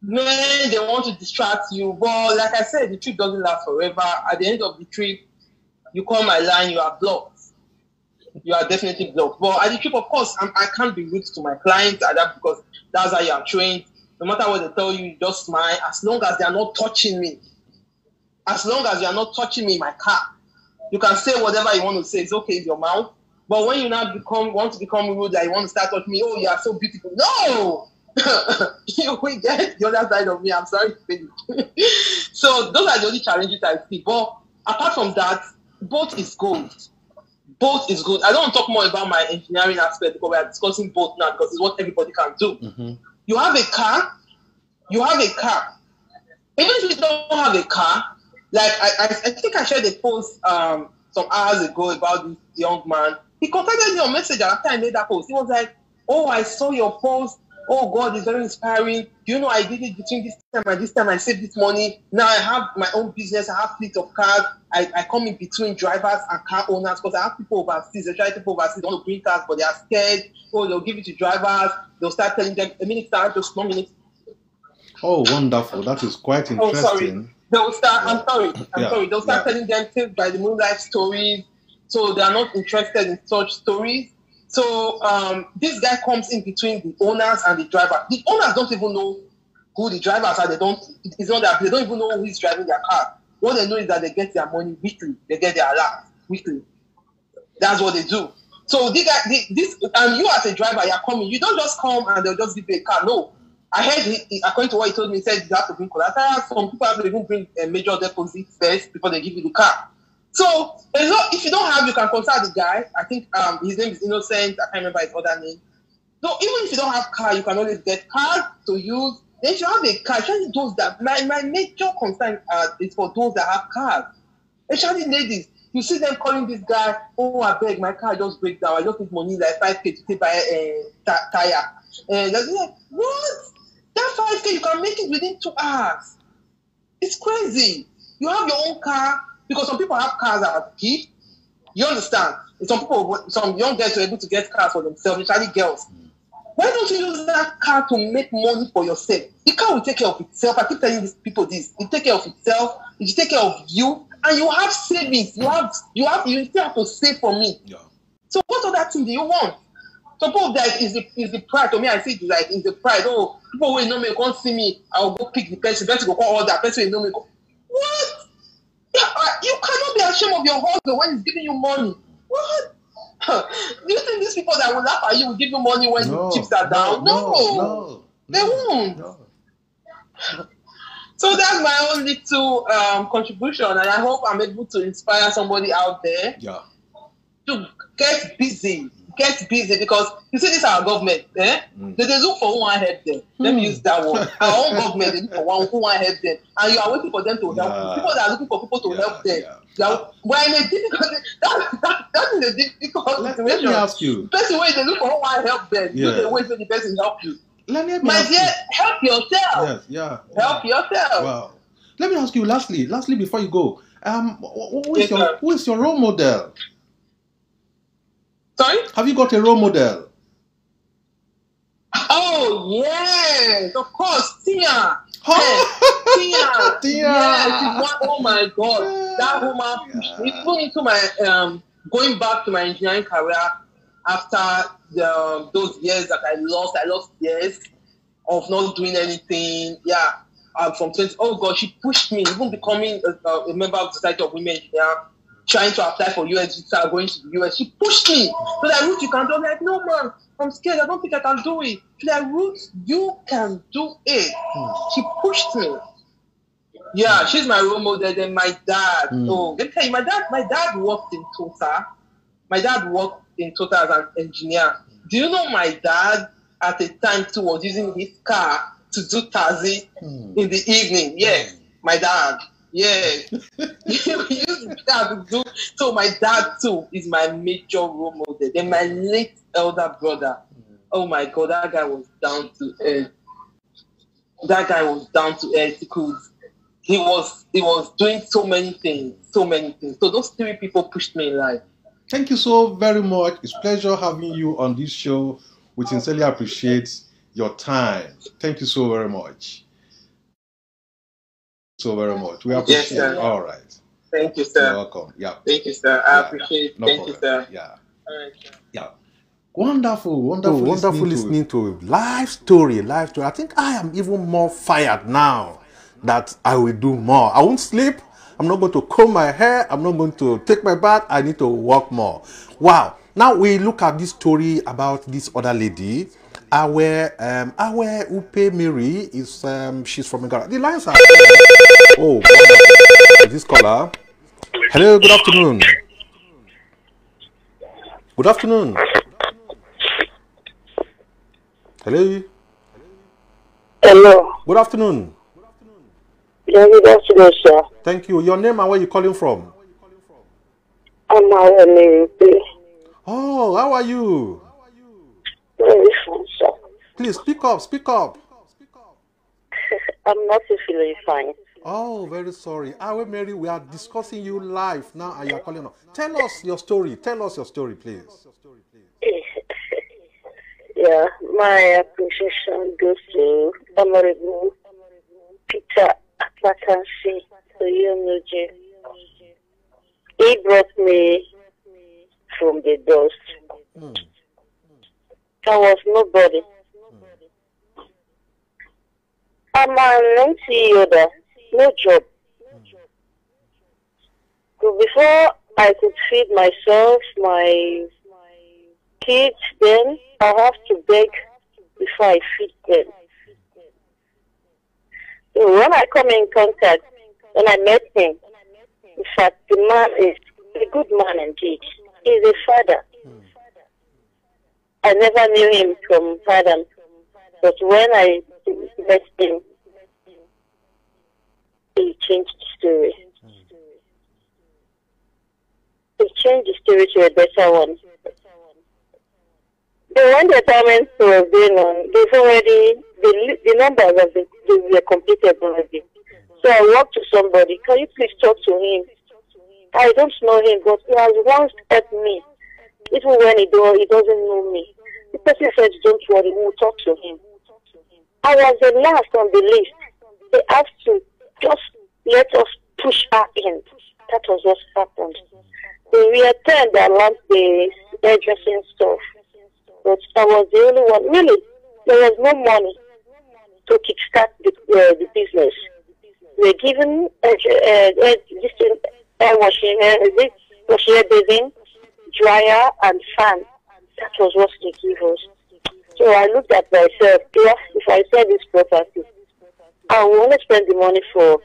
men, they want to distract you. But like I said, the trip doesn't last forever. At the end of the trip, you call my line, you are blocked. You are definitely blocked. But at the trip, of course, I can't be rude to my clients at that because that's how you are trained. No matter what they tell you, you just smile. As long as they are not touching me. As long as you are not touching me in my car. You can say whatever you want to say. It's okay with your mouth. But when you now want to become rude, that you want to start touching me, oh, you are so beautiful. No! You will get the other side of me. I'm sorry to say it. So those are the only challenges I see. But apart from that, both is good. Both is good. I don't want to talk more about my engineering aspect because we are discussing both now because it's what everybody can do. You have a car. Even if you don't have a car, like I think I shared a post some hours ago about this young man. He contacted me on Messenger after I made that post. He was like, "Oh, I saw your post. Oh God, it's very inspiring. You know, I did it between this time and this time. I saved this money. Now I have my own business. I have fleet of cars. I come in between drivers and car owners because I have people overseas. They try to people overseas. They want to bring cars, but they are scared. Oh, they'll give it to drivers. They'll start telling them a minute, just 1 minute. Oh, wonderful. That is quite interesting. Oh, sorry. They'll start. Yeah. I'm sorry. They'll start telling them Saved by the Moonlight stories. So they are not interested in such stories. So this guy comes in between the owners and the driver. The owners don't even know who the drivers are. They don't even know who is driving their car. What they know is that they get their money weekly. They get their allowance weekly. That's what they do. So this and you as a driver, you're coming. You don't just come and they'll just give you a car. No. I heard, according to what he told me, he said you have to bring collateral. Some people have to even bring a major deposit first before they give you the car. So if you don't have, you can contact the guy. I think his name is Innocent. I can't remember his other name. So even if you don't have car, you can always get cars to use. Then if you have a car, especially those that my major concern is for those that have cars. Especially ladies, you see them calling this guy, "Oh, I beg, my car just break down. I just need money like 5K to buy a tire." And they're like, "What? That 5K you can make it within 2 hours? It's crazy. You have your own car." Because some people have cars that are cheap. You understand? And some young girls are able to get cars for themselves, especially girls. Why don't you use that car to make money for yourself? The car will take care of itself. I keep telling these people this. It take care of itself. It will take care of you, and you have savings. You still have to save for me. Yeah. So what other thing do you want? Some people that is the pride. To me, I see it like it's the pride. Oh, people will know me, can't see me. I'll go pick the person. The person will call order. The person will know me. What? You cannot be ashamed of your husband when he's giving you money. What? Do you think these people that will laugh at you will give you money when the chips are down? No. They won't. No. So that's my own little contribution, and I hope I'm able to inspire somebody out there to get busy. Get busy, because you see, this is our government. They look for who want to help them. Let me use that word. Our own government, they look for one who want to help them, and you are waiting for them to help you. People that are looking for people to help them. We're in a difficult. That is a difficult situation. Let me ask you. Person way they look for who want to help them. You the wait for the person help you. My dear, help yourself. Yes, help yourself. Wow. Let me ask you. Lastly, before you go, who is your role model? Sorry? Have you got a role model? Oh, yes, of course, Tia. Tia. Yes, oh my God. That woman pushed me into my, going back to my engineering career after those years that I lost years of not doing anything. Yeah, from 20, oh God, she pushed me, even becoming a member of the Society of Women Engineers. Trying to apply for US visa, going to the US. She pushed me. So like, Ruth, you can do it. I'm like, no, man, I'm scared. I don't think I can do it. She's like, Ruth, you can do it. She pushed me. Yeah, she's my role model. Then my dad. Oh, let me tell you, my dad worked in Total. My dad worked in Total as an engineer. Do you know my dad at the time too was using his car to do taxi in the evening? Yes, my dad. Yeah, so my dad too is my major role model. Then my late elder brother. Oh my God, that guy was down to earth. Because he was doing so many things. So those 3 people pushed me in life. Thank you so very much. It's a pleasure having you on this show. We sincerely appreciate your time. Thank you so very much. So very much. We appreciate it. All right. Thank you, sir. You're welcome. Yeah. Thank you, sir. I appreciate it. No Thank problem. you, sir. Yeah. All right, sir. Yeah. Wonderful listening to life story. I think I am even more fired now that I will do more. I won't sleep. I'm not going to comb my hair. I'm not going to take my bath. I need to work more. Wow. Now we look at this story about this other lady. Awe Upe Mary is she's from Ghana. The lines are this caller. Hello, good afternoon. Good afternoon. Hello. Hello. Good afternoon. Yeah, good afternoon, sir. Thank you. Your name and where you calling from? I'm Mary. Oh, how are you? Very fine, sir. Please speak up, speak up. I'm not feeling fine. Oh, very sorry. Well, Mary, we are discussing you live now and you are calling us. Tell us your story. Tell us your story, please. Yeah, my appreciation goes to Honorable Peter Akpatansi Oyenoje. He brought me from the dust. I was nobody. I'm an empty order, no job. So before I could feed myself, my kids, then I have to beg before I feed them. So when I come in contact, when I met him, in fact, the man is a good man indeed. He's a father. I never knew him from Adam, but when I met him, he changed the story. He changed the story to a better one. So when the assignments were going on, they've already, the numbers have been, they were completed already. So I walked to somebody, can you please talk to him? I don't know him, but he has once helped me. Even when he doesn't know me. The person said, don't worry, we'll talk to him. I was the last on the list. They asked to just let us push her in. That was what happened. They returned that launched the hairdressing stuff. But I was the only one. Really, there was no money to kickstart the business. We were given hair washing, bathing, dryer, and fan. That was what they gave us. So I looked at myself, if I sell this property, I will only spend the money for,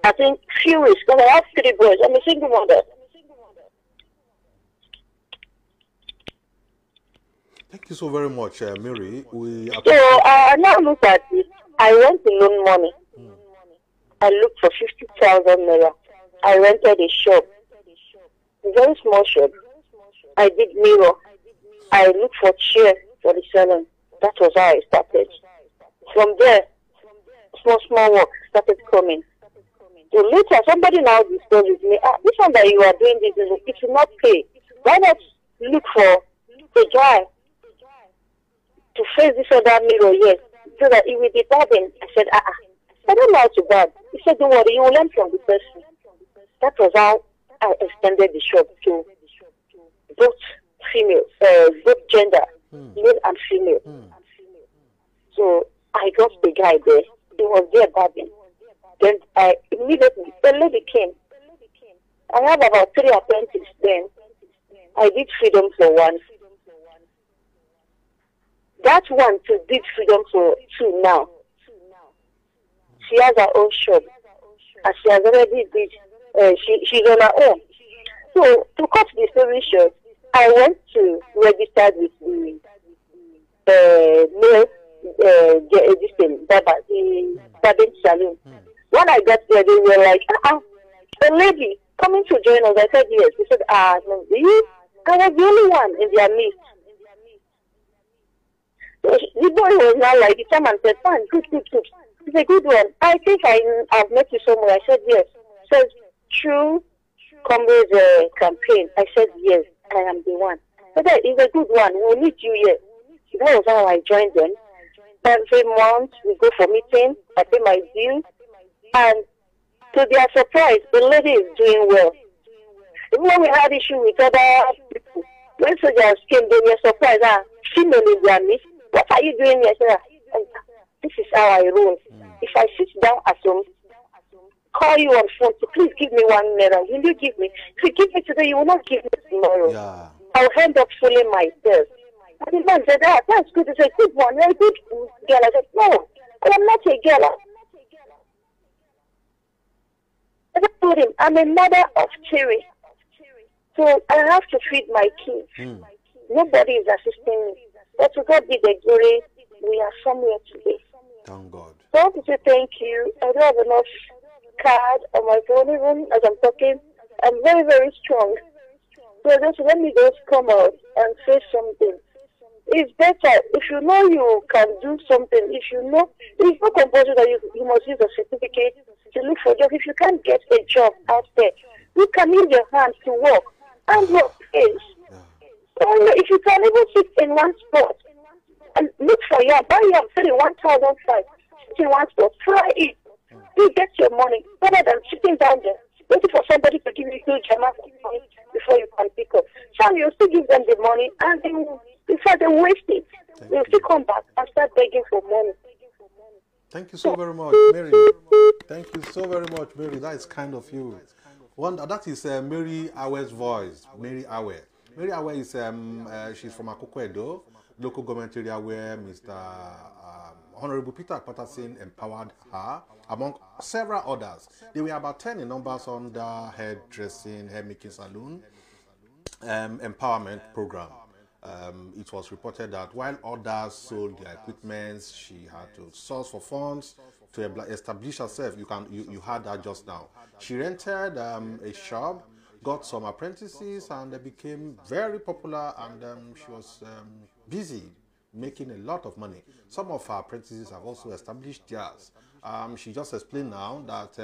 I think, few weeks, because I have 3 boys. I'm a single mother. Thank you so very much, Mary. So I now look at it. I went to loan money. I looked for 50,000 naira. I rented a shop, a very small shop. I did mirror. I looked for chair for the salon. That was how I started. From there, small work started coming. So later, somebody now discussed with me, this one that you are doing this, it will not pay. Why not look for a guy to face this other mirror, yes, so that it will be bargain. I said, I don't know how to bargain. He said, don't worry, you will learn from the person. That was how I extended the shop to both females, both gender, male and female. So I got the guy there. He was there bargaining. Then I immediately, the lady came. I had about 3 apprentices then. I did freedom for 1. That one to did freedom for 2 now. She has her own shop. And she has already did, she's on her own. So to cut the story short, I went to register with the male barbing salon. When I got there, they were like, a lady coming to join us. I said yes. They said, no, you? I was the only one in their midst. So the boy was now like, the chairman said, fine, good. It's a good one. I think I've met you somewhere. I said yes. He says, true comrades campaign. I said yes, I am the one. But it's a good one. We'll meet you here. That was how I joined them. Every month we go for meeting. I pay my bill. And to their surprise, the lady is doing well. Even when we had issue with other people, when soldiers came, they were surprised. Female in their midst. What are you doing here? I said, this is how I roll. If I sit down at home, call you on phone to please give me 1 naira. Will you give me? If you give me today, you will not give me tomorrow. Yeah. I'll end up fooling myself. And the man said, that's good. It's a good one. You're a good girl. I said, no, I am not a girl. I just told him, I'm a mother of three. So I have to feed my kids. Nobody is assisting me. But to God be the glory, we are somewhere today. Thank God. So I want to say thank you. I don't have enough card on my phone even as I'm talking. I'm very, very strong. So just let me just come out and say something. It's better if you know you can do something. If you know, it's not compulsory that you must use a certificate to look for a job. If you can't get a job out there, you can use your hands to work and your face. So if you can even sit in one spot and look for yam, buy yam, sell it 1,500. Sit in one spot, try it. You get your money rather than sitting down there waiting for somebody to give you huge amount of money before you can pick up. So you still give them the money and then before they waste it, they'll still come back and start begging for money. Thank you so very much, Mary. Thank you so very much, Mary. That is kind of you. That is Mary Awe's voice. Mary Awe. Mary Awe is she's from Akoko Edo, local government area where Mr. Honorable Peter Patterson empowered her, among several others. There were about 10 in numbers under hairdressing, hair making salon, empowerment program. It was reported that while others sold their equipment, she had to source for funds to establish herself. You heard that just now. She rented a shop, got some apprentices, and they became very popular, and she was busy making a lot of money. Some of her apprentices have also established theirs. She just explained now that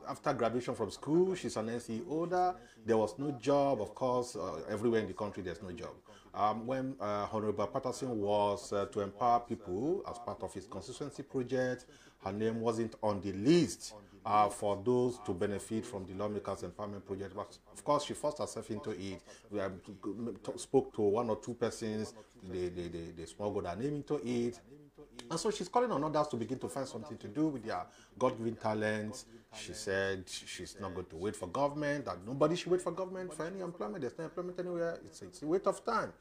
after graduation from school, she's an NCE holder. There was no job, of course. Everywhere in the country, there's no job. When Honorable Patterson was to empower people as part of his constituency project, her name wasn't on the list for those to benefit from the Lawmakers Empowerment Project. But of course, she forced herself into it. We spoke to one or two persons. They smuggled her name into it. And so she's calling on others to begin to find something to do with their God-given talents. She said she's not going to wait for government, that nobody should wait for government for any employment. There's no employment anywhere. It's a waste of time.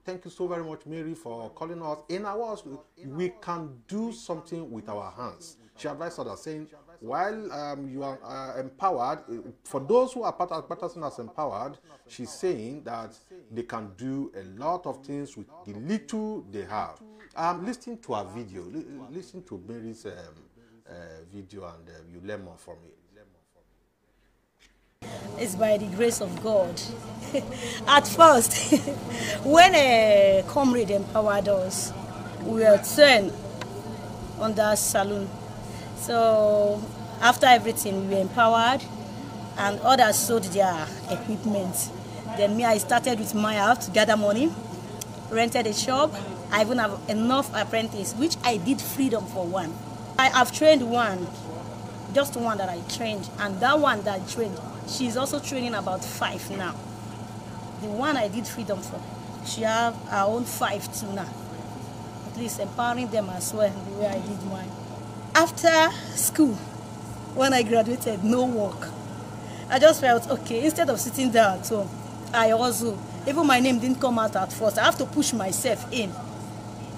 Thank you so very much, Mary, for calling us. In our words, we can do something with our hands. She advised others, saying, while you are empowered, for those who are Patterson as empowered, she's saying that they can do a lot of things with the little they have. Listen to her video. Listen to Mary's video, and you learn more from it. It's by the grace of God. At first, when a comrade empowered us, we were 10 on that saloon. So after everything, we were empowered, and others sold their equipment. Then me, I started with mine. I have to gather money, rented a shop. I even have enough apprentices, which I did freedom for one. I have trained one, just one that I trained, and that one that I trained, she's also training about 5 now. The one I did freedom for, she have her own 5 too now. At least empowering them as well, the way I did mine. After school, when I graduated, no work. I just felt, okay, instead of sitting there at home, I also, even my name didn't come out at first. I have to push myself in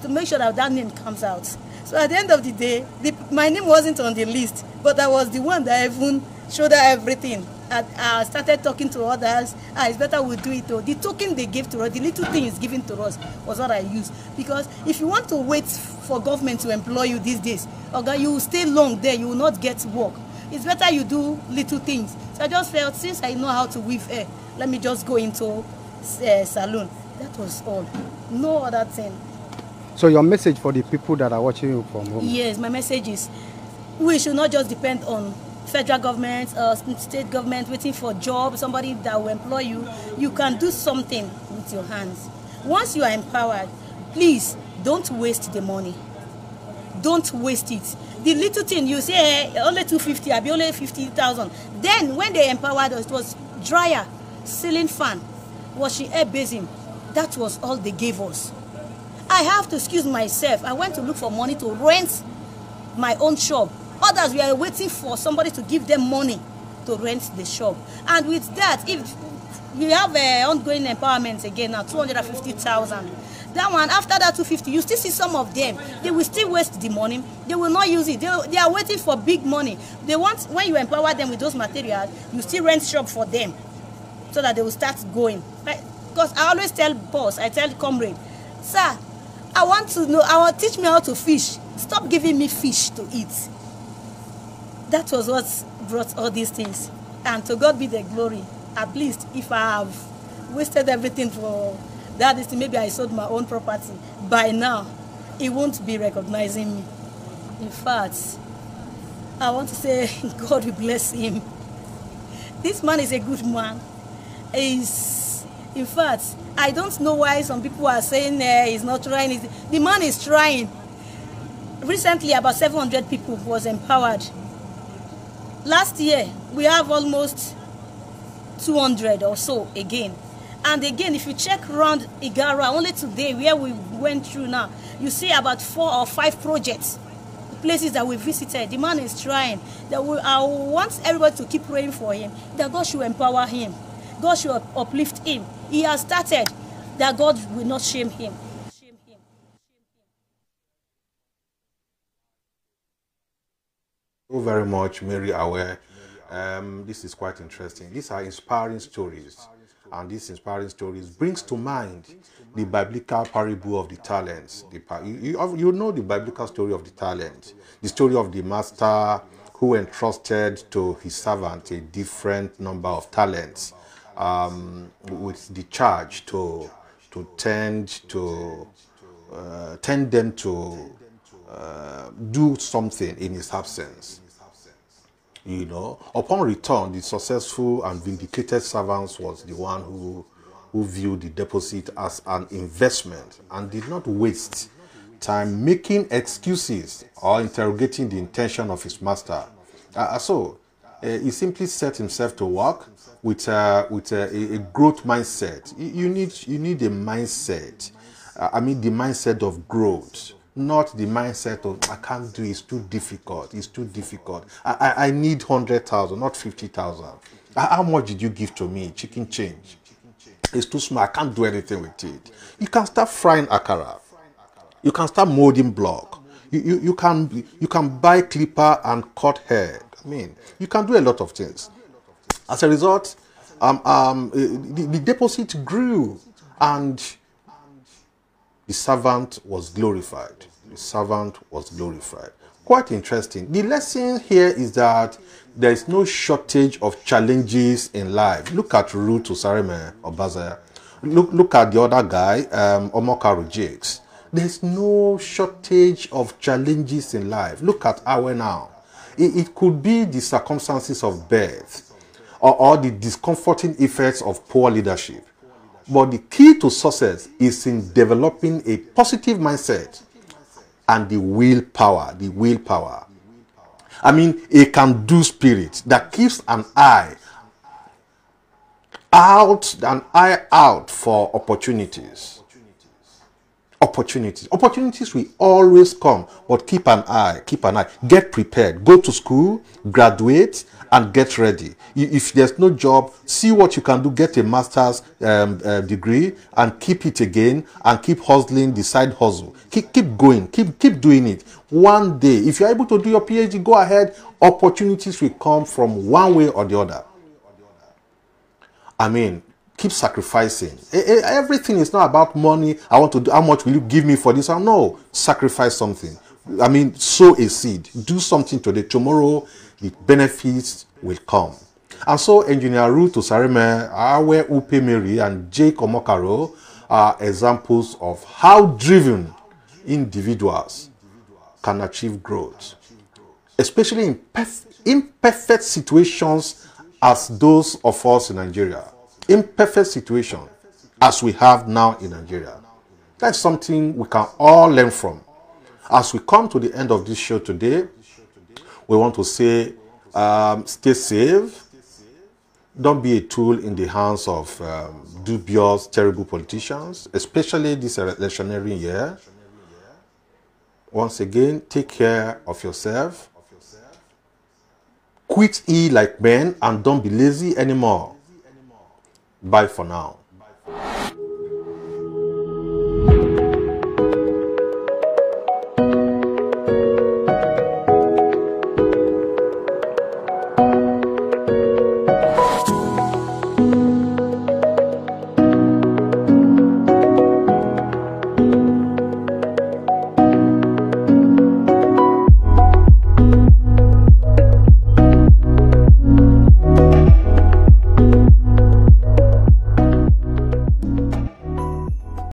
to make sure that that name comes out. So at the end of the day, my name wasn't on the list, but I was the one that even showed her everything. I started talking to others. It's better we do it. The token they gave to us, the little things given to us, was what I used. Because if you want to wait for government to employ you these days, okay, you will stay long there, you will not get work. It's better you do little things. So I just felt, since I know how to weave hair, let me just go into salon. That was all. No other thing. So your message for the people that are watching you from home? Yes, my message is, we should not just depend on federal government or state government waiting for jobs, somebody that will employ you. You can do something with your hands. Once you are empowered, please don't waste the money. Don't waste it. The little thing you say, hey, only 250, I'll be only 50,000. Then when they empowered us, it was dryer, ceiling fan, washing air basin. That was all they gave us. I have to excuse myself. I went to look for money to rent my own shop. Others were waiting for somebody to give them money to rent the shop. And with that, if you have ongoing empowerment again now, 250,000, That one, after that 250, you still see some of them. They will still waste the money. They will not use it. They are waiting for big money. They want, when you empower them with those materials, you still rent shop for them so that they will start going. Because I always tell boss, I tell comrade, sir, I want to know, teach me how to fish. Stop giving me fish to eat. That was what brought all these things. And to God be the glory. At least if I have wasted everything for that is, maybe I sold my own property. By now, he won't be recognizing me. In fact, I want to say God will bless him. This man is a good man. In fact, I don't know why some people are saying he's not trying. The man is trying. Recently, about 700 people was empowered. Last year, we have almost 200 or so again. And again, if you check around Igara, only today, where we went through now, you see about 4 or 5 projects, places that we visited. The man is trying. I want everybody to keep praying for him, that God should empower him. God should uplift him. He has started, that God will not shame him. Thank you very much, Mary Aware. This is quite interesting. These are inspiring stories. And these inspiring stories brings to mind the biblical parable of the talents. You know the biblical story of the talent, the story of the master who entrusted to his servant a different number of talents, with the charge to tend them to do something in his absence. You know, upon return, the successful and vindicated servant was the one who viewed the deposit as an investment and did not waste time making excuses or interrogating the intention of his master. He simply set himself to work with a growth mindset. You need a mindset. The mindset of growth. Not the mindset of, I can't do it, it's too difficult, it's too difficult. I need 100,000, not 50,000. How much did you give to me? Chicken change. It's too small, I can't do anything with it. You can start frying akara. You can start molding block. You can buy clipper and cut hair. You can do a lot of things. As a result, the deposit grew and the servant was glorified. The servant was glorified. Quite interesting. The lesson here is that there is no shortage of challenges in life. Look at Ruth, Osariemen, Obazaya. Look at the other guy, Omokaro Jakes. There's no shortage of challenges in life. Look at Awe now. It could be the circumstances of birth or the discomforting effects of poor leadership. But the key to success is in developing a positive mindset and the willpower. A can-do spirit that keeps an eye out for opportunities. Opportunities will always come, but keep an eye. Get prepared. Go to school, graduate, and get ready. If there's no job, see what you can do. Get a master's degree and keep it again, and keep hustling the side hustle. Keep going. Keep doing it. One day, if you're able to do your PhD, go ahead. Opportunities will come from one way or the other. Keep sacrificing. Everything is not about money. I want to do, how much will you give me for this? No, sacrifice something. Sow a seed. Do something today. Tomorrow, the benefits will come. And so, Engineer Ruth, Osariemen, Awe Upe Mary, and Jake Omokaro are examples of how driven individuals can achieve growth, especially in imperfect situations as those of us in Nigeria. Imperfect situation as we have now in Nigeria. That's something we can all learn from. As we come to the end of this show today, we want to say, stay safe. Don't be a tool in the hands of dubious, terrible politicians, especially this electionary year. Once again, take care of yourself. Quit E like men and don't be lazy anymore. Bye for now.